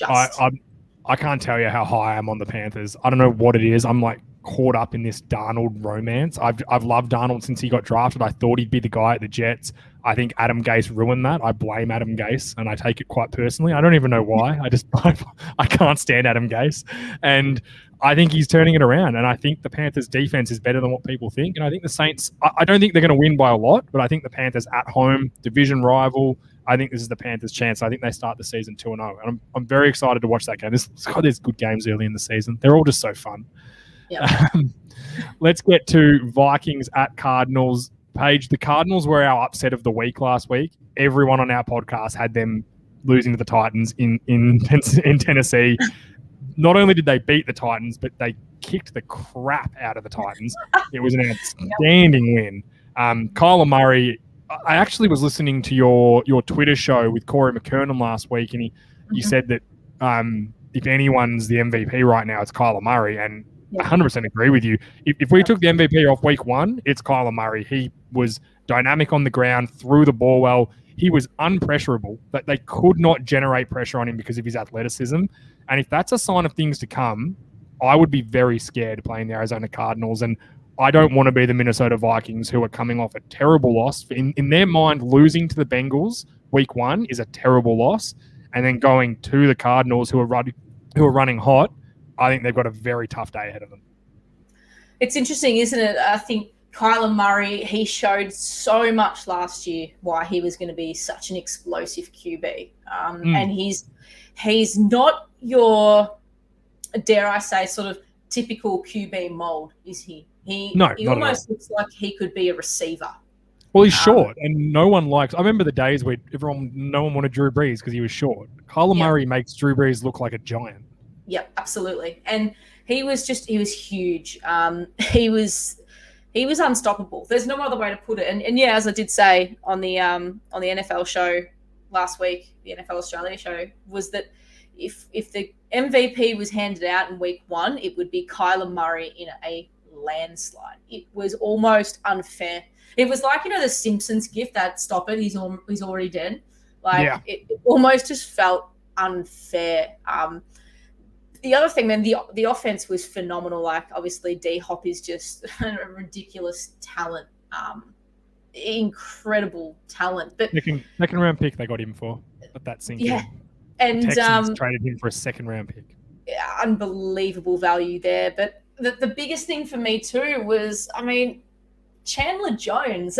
I can't tell you how high I am on the Panthers. I don't know what it is. I'm caught up in this Darnold romance. I've loved Darnold since he got drafted. I thought he'd be the guy at the Jets. I think Adam Gase ruined that. I blame Adam Gase, and I take it quite personally. I don't even know why. I can't stand Adam Gase, and I think he's turning it around. And I think the Panthers' defense is better than what people think. And I think the Saints. I don't think they're going to win by a lot, but I think the Panthers at home, division rival. I think this is the Panthers' chance. I think they start the season 2-0. And I'm very excited to watch that game. There's good games early in the season. They're all just so fun. Yeah. Let's get to Vikings at Cardinals. Paige, the Cardinals were our upset of the week last week. Everyone on our podcast had them losing to the Titans in Tennessee. Not only did they beat the Titans, but they kicked the crap out of the Titans. It was an outstanding win. Kyler Murray, I actually was listening to your Twitter show with Corey McKernan last week, and he said that if anyone's the MVP right now, it's Kyler Murray, and I 100% agree with you. If we took the MVP off week 1, it's Kyler Murray. He was dynamic on the ground, threw the ball well. He was unpressurable, but they could not generate pressure on him because of his athleticism. And if that's a sign of things to come, I would be very scared playing the Arizona Cardinals. And I don't want to be the Minnesota Vikings, who are coming off a terrible loss. In their mind, losing to the Bengals week 1 is a terrible loss. And then going to the Cardinals, who are running hot, I think they've got a very tough day ahead of them. It's interesting, isn't it? I think Kyler Murray, he showed so much last year why he was going to be such an explosive QB. And he's not your, dare I say, sort of typical QB mold, is he? He almost looks like he could be a receiver. Well, he's short, and no one likes. I remember the days where no one wanted Drew Brees because he was short. Kyler Murray makes Drew Brees look like a giant. Yep, absolutely. And he was huge. He was unstoppable. There's no other way to put it. And yeah, as I did say on the NFL show last week, the NFL Australia show, was that if the MVP was handed out in week 1, it would be Kyler Murray in a landslide. It was almost unfair. It was like, the Simpsons gif that stop it, he's already dead. Like it almost just felt unfair. The other thing, then, the offense was phenomenal. Like, obviously, D-Hop is just a ridiculous talent, incredible talent. But second round pick they got him for. Let that sink in. And the Texans traded him for a second round pick. Unbelievable value there. But the biggest thing for me too was, Chandler Jones.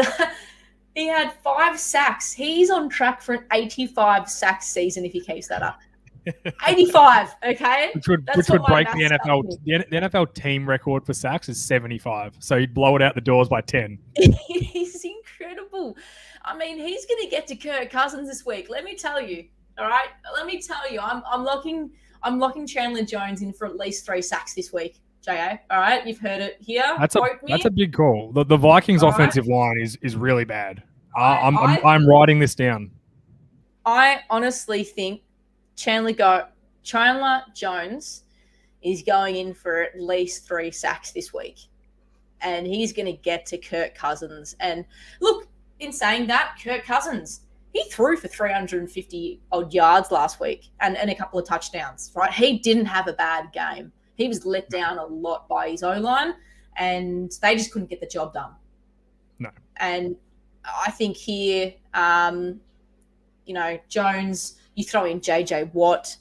He had 5 sacks. He's on track for an 85 sack season if he keeps that up. 85, okay? Which would break the NFL. The NFL team record for sacks is 75. So he'd blow it out the doors by 10. He's incredible. He's going to get to Kirk Cousins this week. Let me tell you. All right? Let me tell you. I'm locking Chandler Jones in for at least 3 sacks this week. J.A. All right? You've heard it here. That's a big call. The Vikings offensive line is really bad. I'm writing this down. I honestly think Chandler Jones is going in for at least 3 sacks this week. And he's going to get to Kirk Cousins. And look, in saying that, Kirk Cousins, he threw for 350 odd yards last week and a couple of touchdowns, right? He didn't have a bad game. He was let down a lot by his O-line, and they just couldn't get the job done. No. And I think here, Jones, you throw in J.J. Watt,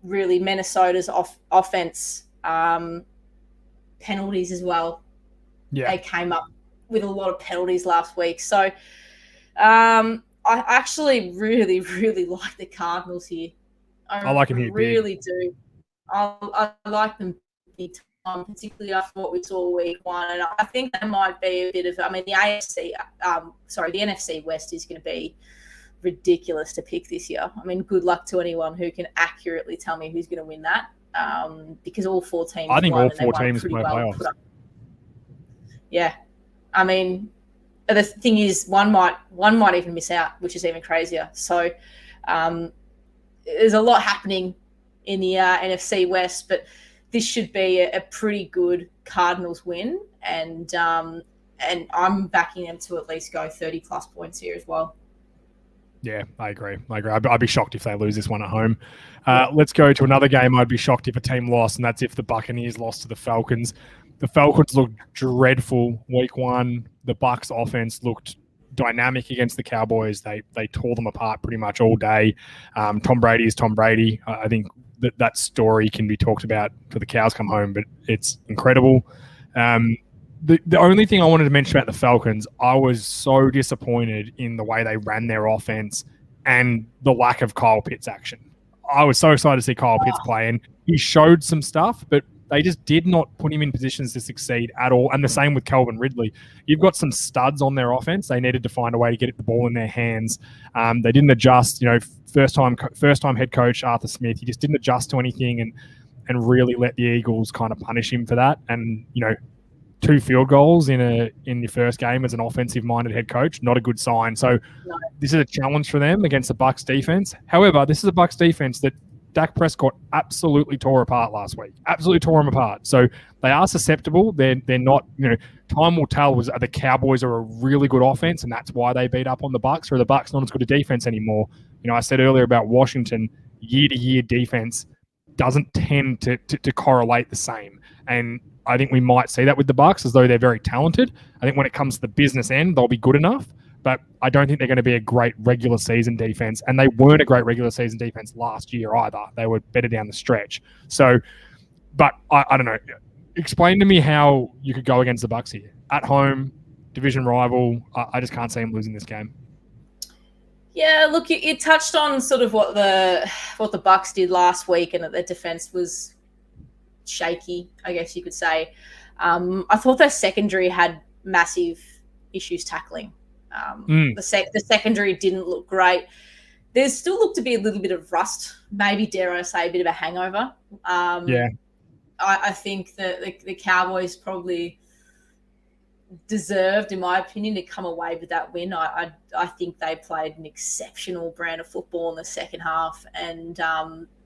really Minnesota's offense, penalties as well. Yeah. They came up with a lot of penalties last week. So I actually really, really like the Cardinals here. I like them here. Really do. I like them big time, particularly after what we saw week 1. And I think that might be a bit of, the NFC West is going to be ridiculous to pick this year. Good luck to anyone who can accurately tell me who's going to win that, because all 4 teams. I think all 4 teams play playoffs. Yeah, the thing is, one might even miss out, which is even crazier. So, there's a lot happening in the NFC West, but this should be a pretty good Cardinals win, and I'm backing them to at least go 30 plus points here as well. Yeah, I agree. I'd be shocked if they lose this one at home. Let's go to another game. I'd be shocked if a team lost, and that's if the Buccaneers lost to the Falcons. The Falcons looked dreadful week 1. The Bucs offense looked dynamic against the Cowboys. They tore them apart pretty much all day. Tom Brady is Tom Brady. I think that story can be talked about till the cows come home, but it's incredible. The only thing I wanted to mention about the Falcons, I was so disappointed in the way they ran their offense and the lack of Kyle Pitts action. I was so excited to see Kyle Pitts play, and he showed some stuff, but they just did not put him in positions to succeed at all. And the same with Calvin Ridley. You've got some studs on their offense. They needed to find a way to get the ball in their hands. They didn't adjust. First time head coach Arthur Smith, he just didn't adjust to anything and really let the Eagles kind of punish him for that. And 2 field goals in your first game as an offensive-minded head coach, not a good sign. So This is a challenge for them against the Bucs defense. However, this is a Bucs defense that Dak Prescott absolutely tore apart last week. Absolutely tore them apart. So they are susceptible. They're not, time will tell. The Cowboys are a really good offense, and that's why they beat up on the Bucs, or the Bucs not as good a defense anymore. I said earlier about Washington, year-to-year defense doesn't tend to correlate the same. And I think we might see that with the Bucs, as though they're very talented. I think when it comes to the business end, they'll be good enough. But I don't think they're going to be a great regular season defense. And they weren't a great regular season defense last year either. They were better down the stretch. So, but I don't know. Explain to me how you could go against the Bucs here. At home, division rival. I just can't see them losing this game. Yeah, look, you touched on sort of what the Bucs did last week, and that their defense was shaky, I guess you could say. I thought their secondary had massive issues tackling. The secondary didn't look great. There still looked to be a little bit of rust, maybe, dare I say, a bit of a hangover. I think that the Cowboys probably deserved, in my opinion, to come away with that win. I think they played an exceptional brand of football in the second half, and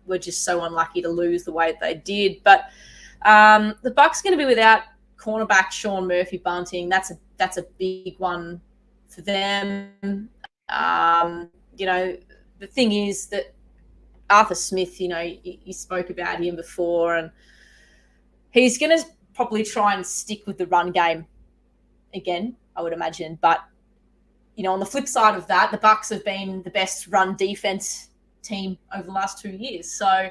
were just so unlucky to lose the way that they did. But the Bucs are going to be without cornerback Sean Murphy-Bunting. That's a big one for them. The thing is that Arthur Smith, you spoke about him before, and he's going to probably try and stick with the run game again, I would imagine. But, on the flip side of that, the Bucs have been the best run defense team over the last 2 years. So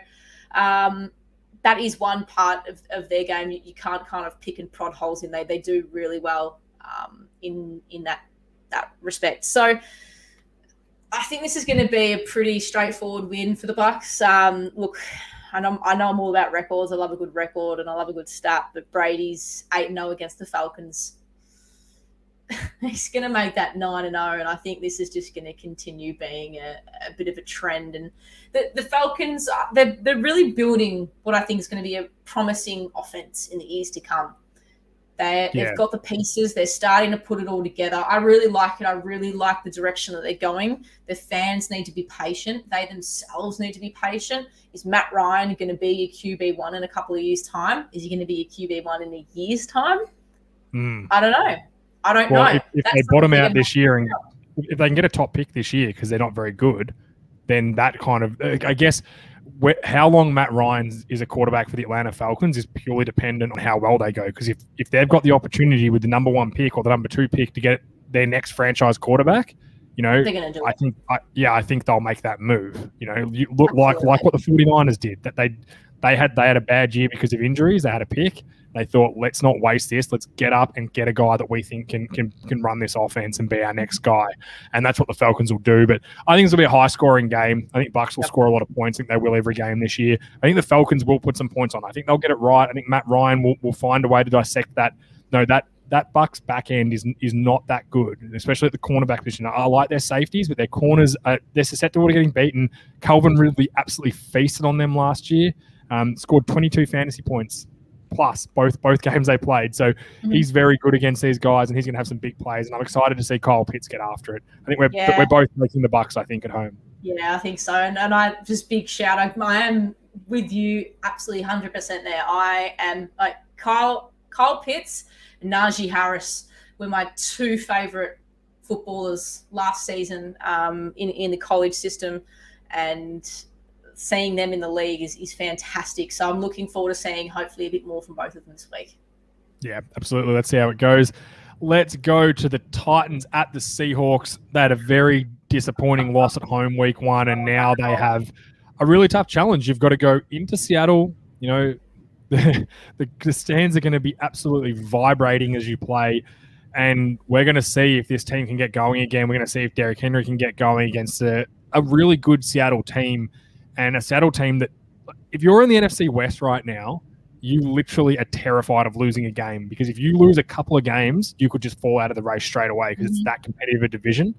that is one part of their game. You can't kind of pick and prod holes in. They do really well in that respect. So I think this is going to be a pretty straightforward win for the Bucs. Look, I know I'm all about records. I love a good record and I love a good stat, but Brady's 8-0 against the Falcons. He's going to make that 9-0, and I think this is just going to continue being a bit of a trend. And the Falcons, they're really building what I think is going to be a promising offense in the years to come. They've got the pieces. They're starting to put it all together. I really like it. I really like the direction that they're going. The fans need to be patient. They themselves need to be patient. Is Matt Ryan going to be a QB1 in a couple of years' time? Is he going to be a QB1 in a year's time? I don't know. I don't know. If they bottom out this year, and if they can get a top pick this year because they're not very good, then that kind of, I guess, how long Matt Ryan is a quarterback for the Atlanta Falcons is purely dependent on how well they go. Because if they've got the opportunity with the number 1 pick or the number 2 pick to get their next franchise quarterback, they're going to do it. I think they'll make that move. You look like what the 49ers did. That they had a bad year because of injuries. They had a pick. They thought, let's not waste this. Let's get up and get a guy that we think can run this offense and be our next guy. And that's what the Falcons will do. But I think this will be a high-scoring game. I think Bucs will score a lot of points. I think they will every game this year. I think the Falcons will put some points on. I think they'll get it right. I think Matt Ryan will find a way to dissect that. No, that Bucs back end is not that good, especially at the cornerback position. I like their safeties, but their corners, they're susceptible to getting beaten. Calvin Ridley absolutely feasted on them last year. Scored 22 fantasy points plus both games they played. So he's very good against these guys, and he's going to have some big plays. And I'm excited to see Kyle Pitts get after it. I think we're both making the Bucs, I think, at home. Yeah, I think so. And I just big shout out. I am with you absolutely 100% there. I am like Kyle Pitts and Najee Harris were my 2 favorite footballers last season in the college system, and seeing them in the league is fantastic. So I'm looking forward to seeing hopefully a bit more from both of them this week. Yeah, absolutely. Let's see how it goes. Let's go to the Titans at the Seahawks. They had a very disappointing loss at home week 1, and now they have a really tough challenge. You've got to go into Seattle. The stands are going to be absolutely vibrating as you play, and we're going to see if this team can get going again. We're going to see if Derrick Henry can get going against a really good Seattle team. And a Seattle team that, if you're in the NFC West right now, you literally are terrified of losing a game, because if you lose a couple of games, you could just fall out of the race straight away because it's that competitive a division.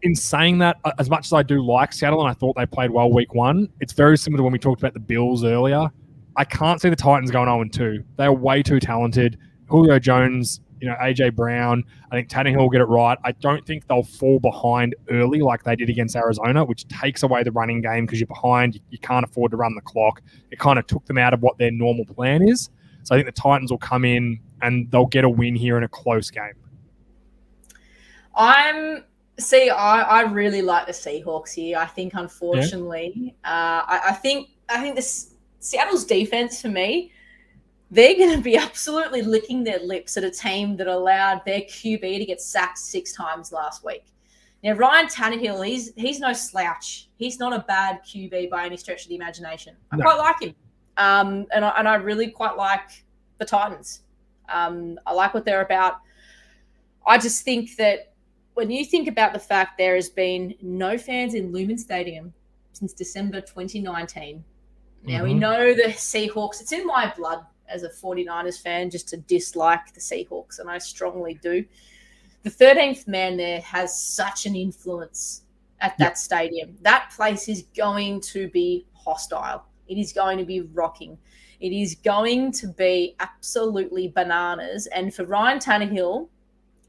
In saying that, as much as I do like Seattle and I thought they played well week 1, it's very similar to when we talked about the Bills earlier. I can't see the Titans going 0-2. They are way too talented. Julio Jones, AJ Brown. I think Tannehill will get it right. I don't think they'll fall behind early like they did against Arizona, which takes away the running game because you're behind. You can't afford to run the clock. It kind of took them out of what their normal plan is. So I think the Titans will come in and they'll get a win here in a close game. I really like the Seahawks here. I think, unfortunately, I think Seattle's defense, for me, they're going to be absolutely licking their lips at a team that allowed their QB to get sacked 6 times last week. Now, Ryan Tannehill, he's no slouch. He's not a bad QB by any stretch of the imagination. I quite like him. And I really quite like the Titans. I like what they're about. I just think that when you think about the fact there has been no fans in Lumen Stadium since December 2019. Now, we know the Seahawks. It's in my blood as a 49ers fan just to dislike the Seahawks, and I strongly do. the 13th man there has such an influence at that stadium. That place is going to be hostile. It is going to be rocking. It is going to be absolutely bananas. And for Ryan Tannehill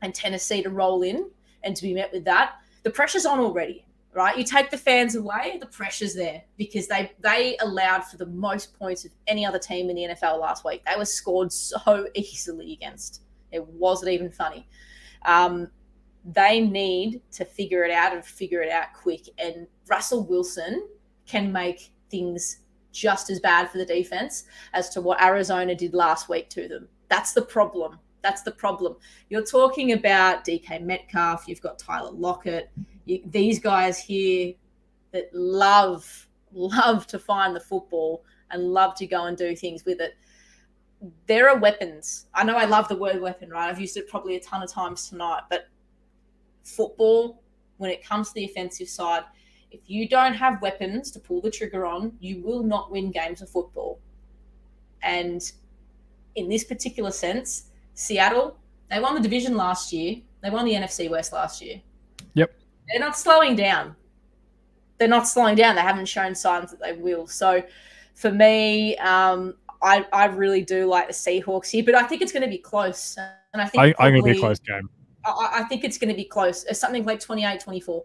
and Tennessee to roll in and to be met with that, the pressure's on already, right? You take the fans away, the pressure's there because they allowed for the most points of any other team in the NFL last week. They were scored so easily against. It wasn't even funny. They need to figure it out and figure it out quick. And Russell Wilson can make things just as bad for the defense as to what Arizona did last week to them. That's the problem. That's the problem. You're talking about DK Metcalf. You've got Tyler Lockett. These guys here that love to find the football and love to go and do things with it. There are weapons. I know I love the word weapon, right? I've used it probably a ton of times tonight, but football, when it comes to the offensive side, if you don't have weapons to pull the trigger on, you will not win games of football. And in this particular sense, Seattle, they won the division last year. They won the NFC West last year. Yep. They're not slowing down. They haven't shown signs that they will. So for me, I really do like the Seahawks here, but I think it's going to be close. And I think I'm going to be a close game. I think it's going to be close. It's something like 28-24.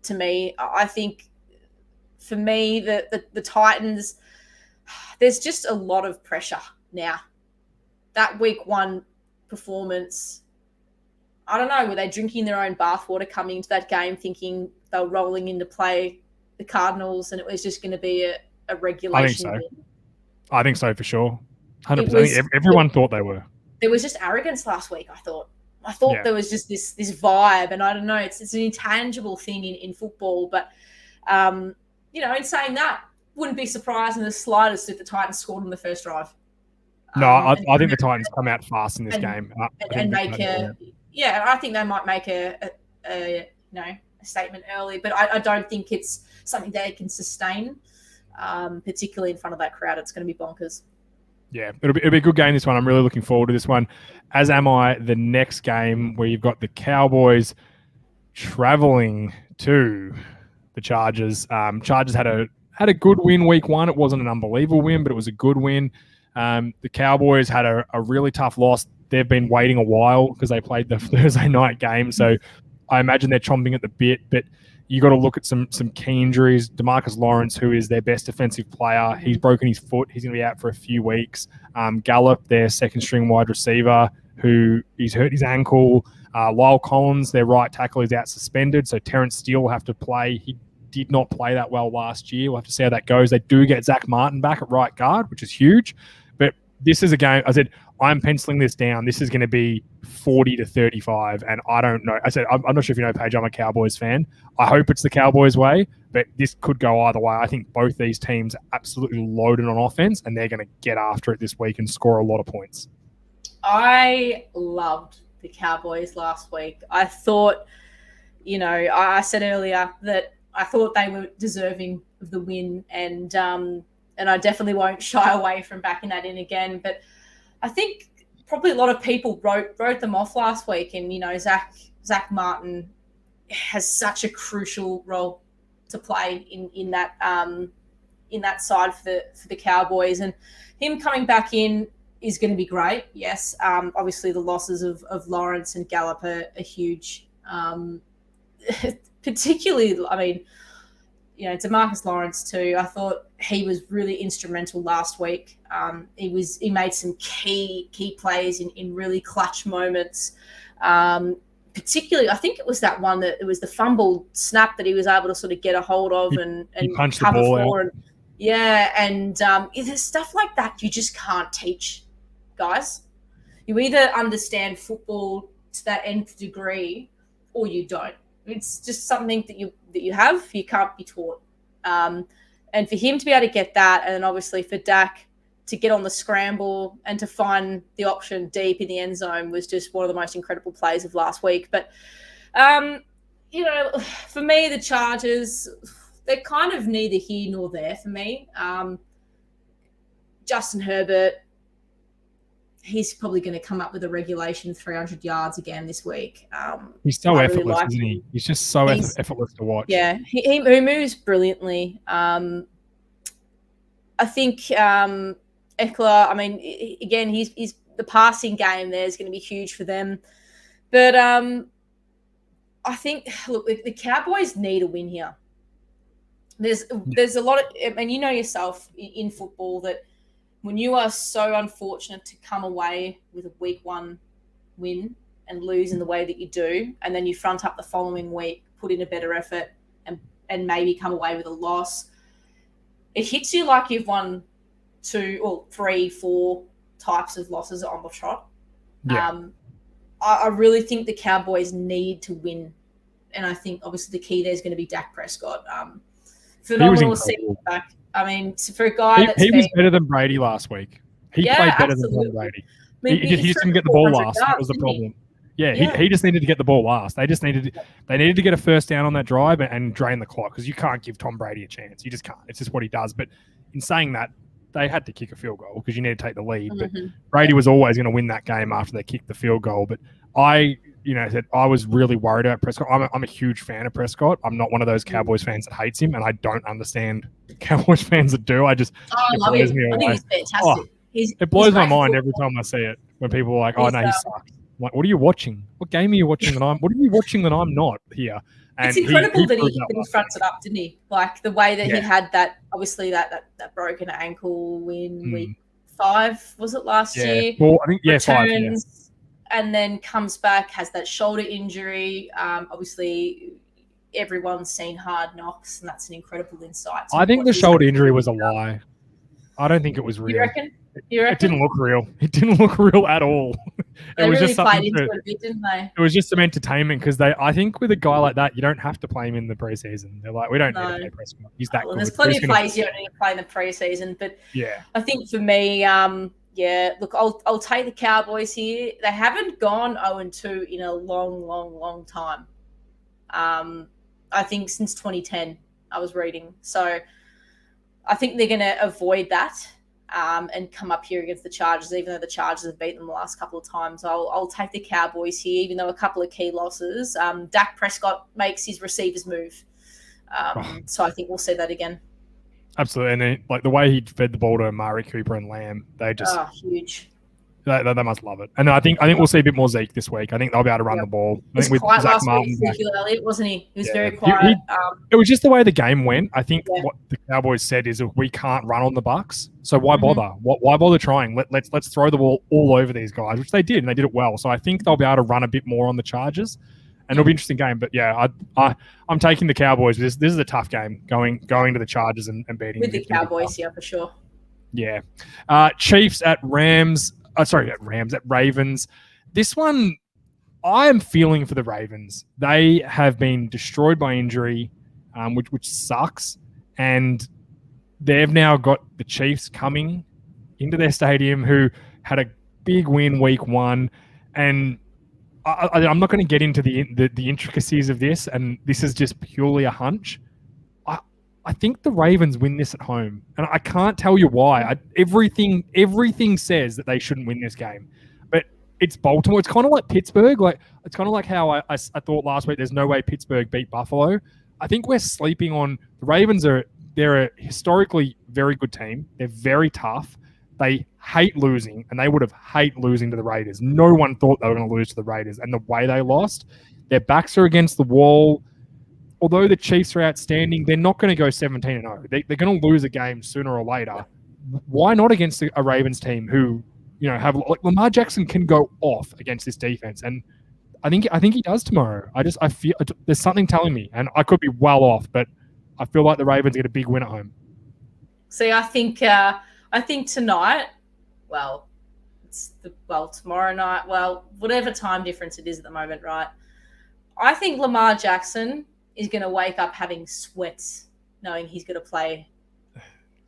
To me, I think for me, the Titans, there's just a lot of pressure now. That week 1 performance, I don't know, were they drinking their own bathwater coming into that game thinking they were rolling into play the Cardinals and it was just going to be a regulation I think so. win? I think so for sure. 100%. Everyone thought they were. There was just arrogance last week, I thought. There was just this vibe, and I don't know, it's an intangible thing in football. But, in saying that, wouldn't be surprised in the slightest if the Titans scored on the first drive. No, I think the Titans come out fast in this game. I think they might make a statement early, but I don't think it's something they can sustain, particularly in front of that crowd. It's going to be bonkers. Yeah, it'll be a good game, this one. I'm really looking forward to this one, as am I. The next game where you've got the Cowboys traveling to the Chargers. Chargers had a good win week 1. It wasn't an unbelievable win, but it was a good win. The Cowboys had a really tough loss. They've been waiting a while because they played the Thursday night game, so I imagine they're chomping at the bit, but you got to look at some key injuries. DeMarcus Lawrence, who is their best defensive player, he's broken his foot. He's going to be out for a few weeks. Gallup, their second-string wide receiver, who he's hurt his ankle. Lyle Collins, their right tackle, is out suspended, so Terrence Steele will have to play. He did not play that well last year. We'll have to see how that goes. They do get Zach Martin back at right guard, which is huge. But this is a game, I said, I'm penciling this down. This is going to be 40-35, and I don't know. I said, I'm not sure if you know, Paige, I'm a Cowboys fan. I hope it's the Cowboys way, but this could go either way. I think both these teams are absolutely loaded on offense, and they're going to get after it this week and score a lot of points. I loved the Cowboys last week. I thought, I said earlier that I thought they were deserving of the win, and I definitely won't shy away from backing that in again. But I think probably a lot of people wrote them off last week, and Zach Martin has such a crucial role to play in that side for the Cowboys, and him coming back in is going to be great. Yes, obviously the losses of Lawrence and Gallup are huge, particularly. DeMarcus Lawrence too. I thought he was really instrumental last week. He made some key plays in really clutch moments. Particularly, I think it was that one that it was the fumble snap that he was able to sort of get a hold of and punched cover the ball for. There's stuff like that you just can't teach, guys. You either understand football to that nth degree or you don't. It's just something that you have, you can't be taught. And for him to be able to get that, and then obviously for Dak to get on the scramble and to find the option deep in the end zone was just one of the most incredible plays of last week. But, for me, the Chargers, they're kind of neither here nor there for me. Justin Herbert, he's probably going to come up with a regulation 300 yards again this week. He's so effortless, isn't he? He's just so effortless to watch. Yeah, he moves brilliantly. I think Eckler, I mean, again, he's the passing game there is going to be huge for them. But I think, look, the Cowboys need a win here. There's a lot of, and you know yourself in football that when you are so unfortunate to come away with a week 1 win and lose in the way that you do, and then you front up the following week, put in a better effort, and maybe come away with a loss, it hits you like you've won 2 or 3, 4 types of losses on the trot. Yeah. I really think the Cowboys need to win, and I think obviously the key there is going to be Dak Prescott. Phenomenal season back. I mean, for a guy he was better than Brady last week. He played better than Tom Brady. I mean, he just didn't get the ball last. That was the problem. Yeah, he just needed to get the ball last. They needed to get a first down on that drive and drain the clock because you can't give Tom Brady a chance. You just can't. It's just what he does. But in saying that, they had to kick a field goal because you need to take the lead. But Brady was always going to win that game after they kicked the field goal. But I was really worried about Prescott. I'm a huge fan of Prescott. I'm not one of those Cowboys fans that hates him, and I don't understand Cowboys fans that do. I love him. I think he's fantastic. It blows my mind every time I see it when people are like, "Oh no, he sucks." I'm like, what are you watching? What game are you watching that what are you watching that I'm not here? And it's incredible that he fronts it up, didn't he? Like the way that he had that, obviously that broken ankle in week 5, was it last year? Well, I think Returns, 5. Yeah. And then comes back, has that shoulder injury. Obviously, everyone's seen Hard Knocks, and that's an incredible insight. I think the shoulder injury was a lie. I don't think it was real. You reckon? It didn't look real. It didn't look real at all. They was really just played into it a bit, didn't they? It was just some entertainment because I think with a guy like that, you don't have to play him in the preseason. They're like, we don't need to play Prescott. He's that good. There's plenty of plays you don't need to play in the preseason, but I think for me, look, I'll take the Cowboys here. They haven't gone 0-2 in a long, long, long time. I think since 2010, I was reading. So I think they're going to avoid that and come up here against the Chargers, even though the Chargers have beaten them the last couple of times. I'll take the Cowboys here, even though a couple of key losses. Dak Prescott makes his receivers move. So I think we'll see that again. Absolutely. And then, like the way he fed the ball to Amari Cooper and Lamb, they just huge. They must love it. And I think we'll see a bit more Zeke this week. I think they'll be able to run the ball. He was quiet last week, Ezekiel Elliott, wasn't he? He was very quiet. It was just the way the game went. I think what the Cowboys said is we can't run on the Bucs, so why bother? Why bother trying? Let's throw the ball all over these guys, which they did, and they did it well. So I think they'll be able to run a bit more on the Chargers, and it'll be an interesting game. But yeah, I'm taking the Cowboys. This is a tough game going to the Chargers and beating with the Cowboys, for sure. Yeah, Chiefs at Rams. At Ravens. This one, I am feeling for the Ravens. They have been destroyed by injury, which sucks. And they've now got the Chiefs coming into their stadium who had a big win week 1. And I'm not going to get into the intricacies of this, and this is just purely a hunch. I think the Ravens win this at home, and I can't tell you why. Everything says that they shouldn't win this game, but it's Baltimore. It's kind of like Pittsburgh. It's kind of like how I thought last week. There's no way Pittsburgh beat Buffalo. I think we're sleeping on the Ravens. They're a historically very good team. They're very tough. They hate losing, and they would have hate losing to the Raiders. No one thought they were going to lose to the Raiders, and the way they lost, their backs are against the wall. Although the Chiefs are outstanding, they're not going to go 17-0. They're going to lose a game sooner or later. Why not against a Ravens team who, have like Lamar Jackson can go off against this defense, and I think he does tomorrow. I feel there's something telling me, and I could be well off, but I feel like the Ravens get a big win at home. See, I think tonight, tomorrow night, whatever time difference it is at the moment, right? I think Lamar Jackson is going to wake up having sweats, knowing he's going to play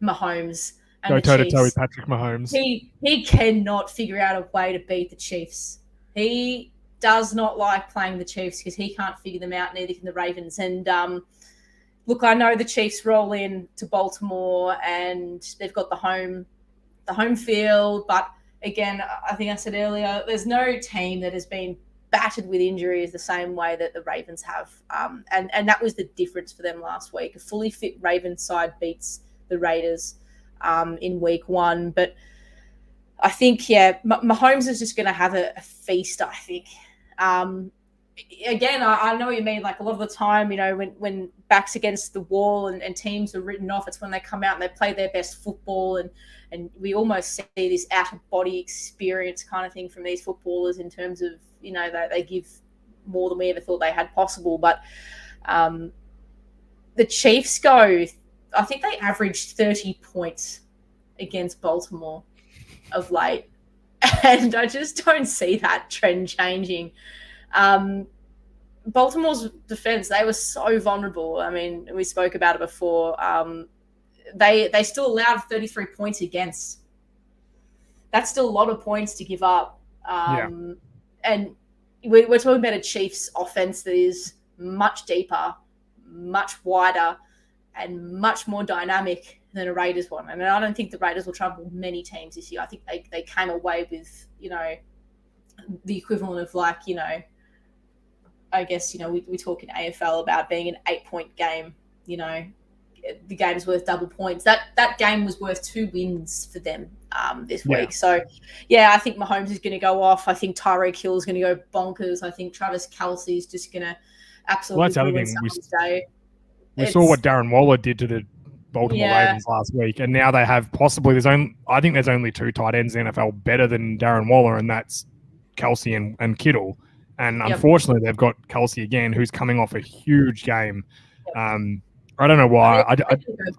Mahomes and go the toe to Chiefs. toe with Patrick Mahomes. He cannot figure out a way to beat the Chiefs. He does not like playing the Chiefs because he can't figure them out. Neither can the Ravens. And look, I know the Chiefs roll in to Baltimore and they've got the home field, but again, I think I said earlier, there's no team that has been battered with injuries the same way that the Ravens have. And that was the difference for them last week. A fully fit Ravens side beats the Raiders in week 1. But I think, Mahomes is just going to have a feast, I think. Again, I know what you mean. Like, a lot of the time, when backs against the wall and teams are written off, it's when they come out and they play their best football. And we almost see this out-of-body experience kind of thing from these footballers in terms of, they give more than we ever thought they had possible. But the Chiefs I think they averaged 30 points against Baltimore of late. And I just don't see that trend changing. Baltimore's defense, they were so vulnerable. I mean, we spoke about it before. They still allowed 33 points against. That's still a lot of points to give up. And we're talking about a Chiefs offense that is much deeper, much wider, and much more dynamic than a Raiders one. And I don't think the Raiders will trouble many teams this year. I think they came away with, the equivalent of I guess, we talk in AFL about being an 8-point game. The game's worth double points. That game was worth 2 wins for them this week. So, I think Mahomes is going to go off. I think Tyreek Hill is going to go bonkers. I think Travis Kelce is just going to absolutely ruin someone's day. We saw what Darren Waller did to the Baltimore Ravens last week, and now they have possibly I think there's only 2 tight ends in the NFL better than Darren Waller, and that's Kelce and Kittle. And unfortunately, they've got Kelce again, who's coming off a huge game. I don't know why. I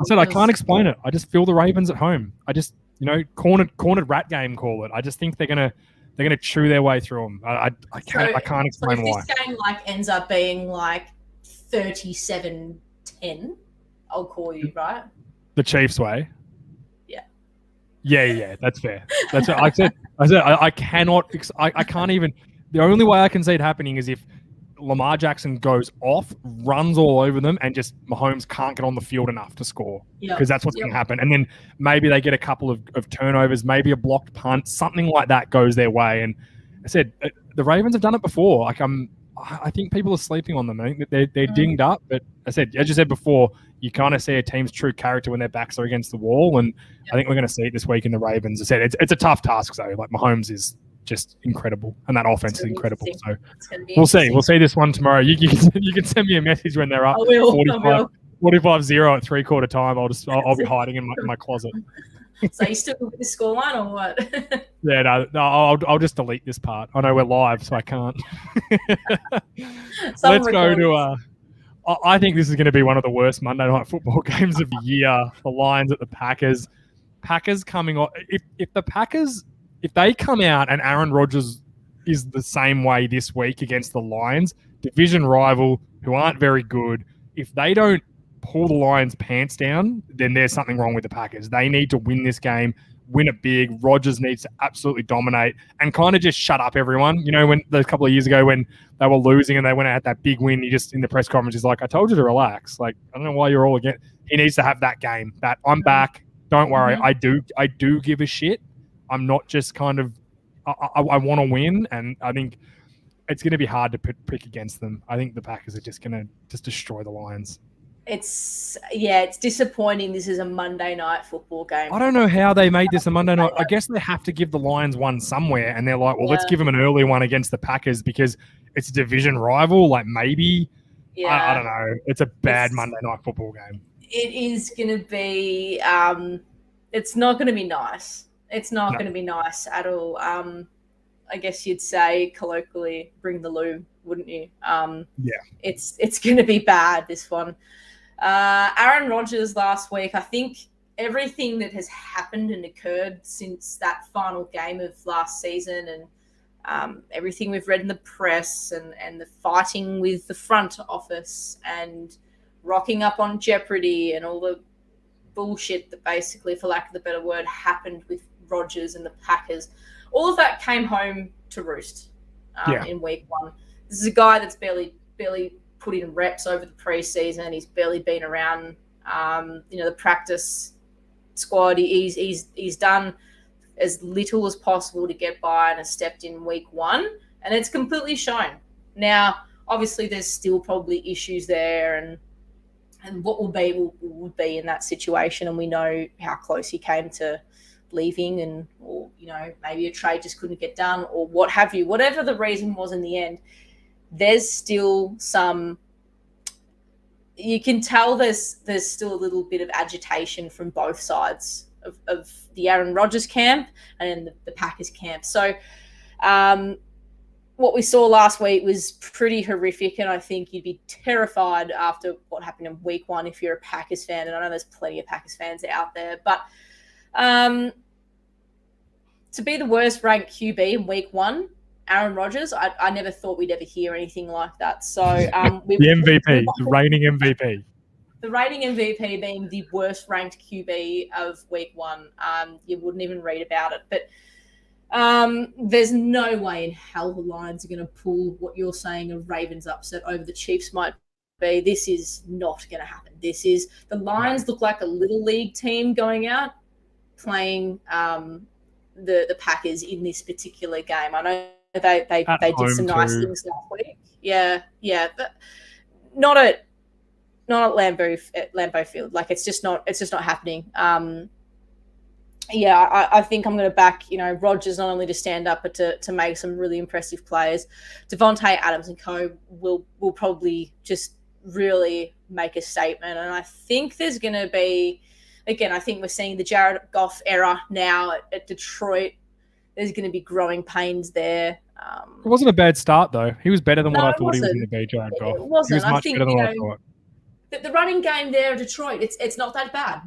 said I can't explain it. I just feel the Ravens at home. I just, cornered rat game, call it. I just think they're gonna chew their way through them. I can't explain why. If this game ends up being 37-10, I'll call you, right? The Chiefs way. Yeah. Yeah. That's fair. That's what I said. I cannot. I can't even. The only way I can see it happening is if Lamar Jackson goes off, runs all over them, and just Mahomes can't get on the field enough to score. Because that's what's going to happen. And then maybe they get a couple of turnovers, maybe a blocked punt, something like that goes their way. And I said, the Ravens have done it before. I think people are sleeping on them. I think that they're dinged up. But I said, as you said before, you kind of see a team's true character when their backs are against the wall. And I think we're going to see it this week in the Ravens. I said, it's a tough task, though. Like, Mahomes is just incredible, and that offense is incredible. So we'll see. We'll see this one tomorrow. You can send me a message when they're up 45-0 at 3/4 time. I'll be hiding in my closet. So you still with the scoreline or what? No, I'll just delete this part. I know we're live, so I can't. Let's go to I think this is going to be one of the worst Monday Night Football games of the year. The Lions at the Packers. Packers coming on. If they come out and Aaron Rodgers is the same way this week against the Lions, division rival who aren't very good, if they don't pull the Lions' pants down, then there's something wrong with the Packers. They need to win this game, win it big. Rodgers needs to absolutely dominate and kind of just shut up everyone. When a couple of years ago when they were losing and they went out that big win, he just in the press conference is like, I told you to relax. Like, I don't know why you're all against. He needs to have that game. That I'm back. Don't worry. I do give a shit. I'm not just kind of I want to win, and I think it's going to be hard to pick against them. I think the Packers are just going to just destroy the Lions. It's disappointing. This is a Monday Night Football game. I don't know how they made this a Monday night. I guess they have to give the Lions one somewhere, and they're like, well, let's give them an early one against the Packers because it's a division rival. Like maybe, I don't know. It's a bad Monday Night Football game. It is going to be. It's not going to be nice. It's not going to be nice at all. I guess you'd say colloquially, bring the loo, wouldn't you? It's going to be bad, this one. Aaron Rodgers last week, I think everything that has happened and occurred since that final game of last season and everything we've read in the press and the fighting with the front office and rocking up on Jeopardy and all the bullshit that basically, for lack of a better word, happened with Rodgers and the Packers. All of that came home to roost in week 1. This is a guy that's barely put in reps over the preseason. He's barely been around, the practice squad. He's done as little as possible to get by and has stepped in week 1, and it's completely shown. Now, obviously, there's still probably issues there, and what will be in that situation, and we know how close he came to leaving, and or maybe a trade just couldn't get done, or what have you. Whatever the reason was in the end, there's still some. You can tell there's still a little bit of agitation from both sides of the Aaron Rodgers camp and the Packers camp. So what we saw last week was pretty horrific, and I think you'd be terrified after what happened in week 1 if you're a Packers fan, and I know there's plenty of Packers fans out there. But to be the worst ranked QB in week 1, Aaron Rodgers, I never thought we'd ever hear anything like that. So the MVP, the reigning MVP. The reigning MVP being the worst ranked QB of week 1. You wouldn't even read about it. But there's no way in hell the Lions are going to pull what you're saying a Ravens upset over the Chiefs might be. This is not going to happen. The Lions look like a little league team going out playing the Packers in this particular game. I know they did some nice things last week. Yeah, but not at Lambeau Field. Like it's just not happening. I think I'm going to back Rodgers not only to stand up but to make some really impressive plays. Devontae Adams and co will probably just really make a statement, and I think there's going to be, again, I think we're seeing the Jared Goff era now at Detroit. There's going to be growing pains there. It wasn't a bad start though. He was better than what I thought he was going to be. Jared Goff. It wasn't. He was much better than what I thought. The running game there at Detroit, it's not that bad.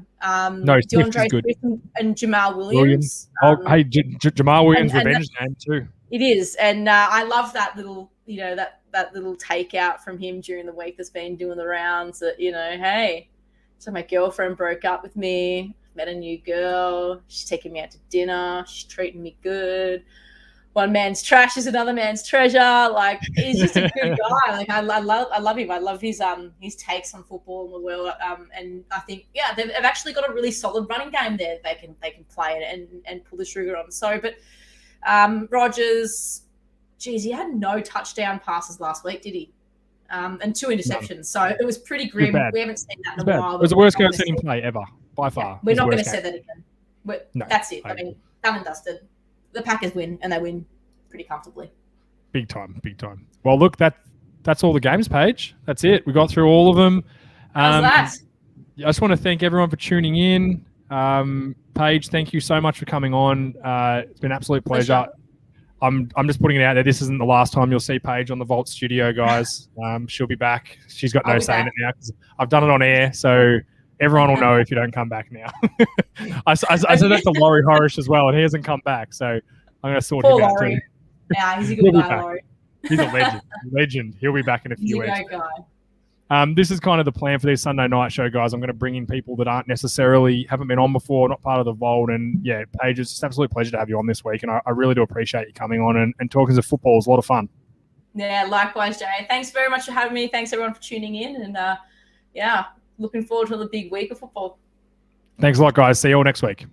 No, DeAndre good. Swift and Jamal Williams. Jamal Williams revenge game too. It is, and I love that little, that little takeout from him during the week that's been doing the rounds. That hey, so my girlfriend broke up with me, met a new girl. She's taking me out to dinner. She's treating me good. One man's trash is another man's treasure. Like, he's just a good guy. Like, I love him. I love his takes on football and the world. And I think, they've actually got a really solid running game there. They can play it and pull the trigger on. So, but Rodgers, geez, he had no touchdown passes last week, did he? And 2 interceptions. No. So it was pretty grim. We haven't seen that in a while. It was the worst game I've seen him play ever, by far. We're not going to say that again. That's it. I mean, done and dusted. The Packers win, and they win pretty comfortably. Big time. Well, look, that's all the games, Paige. That's it. We got through all of them. How's that? I just want to thank everyone for tuning in. Paige, thank you so much for coming on. It's been an absolute pleasure. I'm just putting it out there. This isn't the last time you'll see Paige on the Vault Studio, guys. She'll be back. She's got no say in it now because I've done it on air, so everyone will know if you don't come back now. I said that to Laurie Horish as well, and he hasn't come back, so I'm going to sort him out too. Yeah, he's a good guy, Laurie. He's a legend. He'll be back in a few weeks. He's a great guy. This is kind of the plan for this Sunday night show, guys. I'm going to bring in people that haven't been on before, not part of the Vault. And yeah, Paige, it's just an absolute pleasure to have you on this week. And I really do appreciate you coming on and talking to football. It was a lot of fun. Yeah, likewise, Jay. Thanks very much for having me. Thanks everyone for tuning in. And looking forward to the big week of football. Thanks a lot, guys. See you all next week.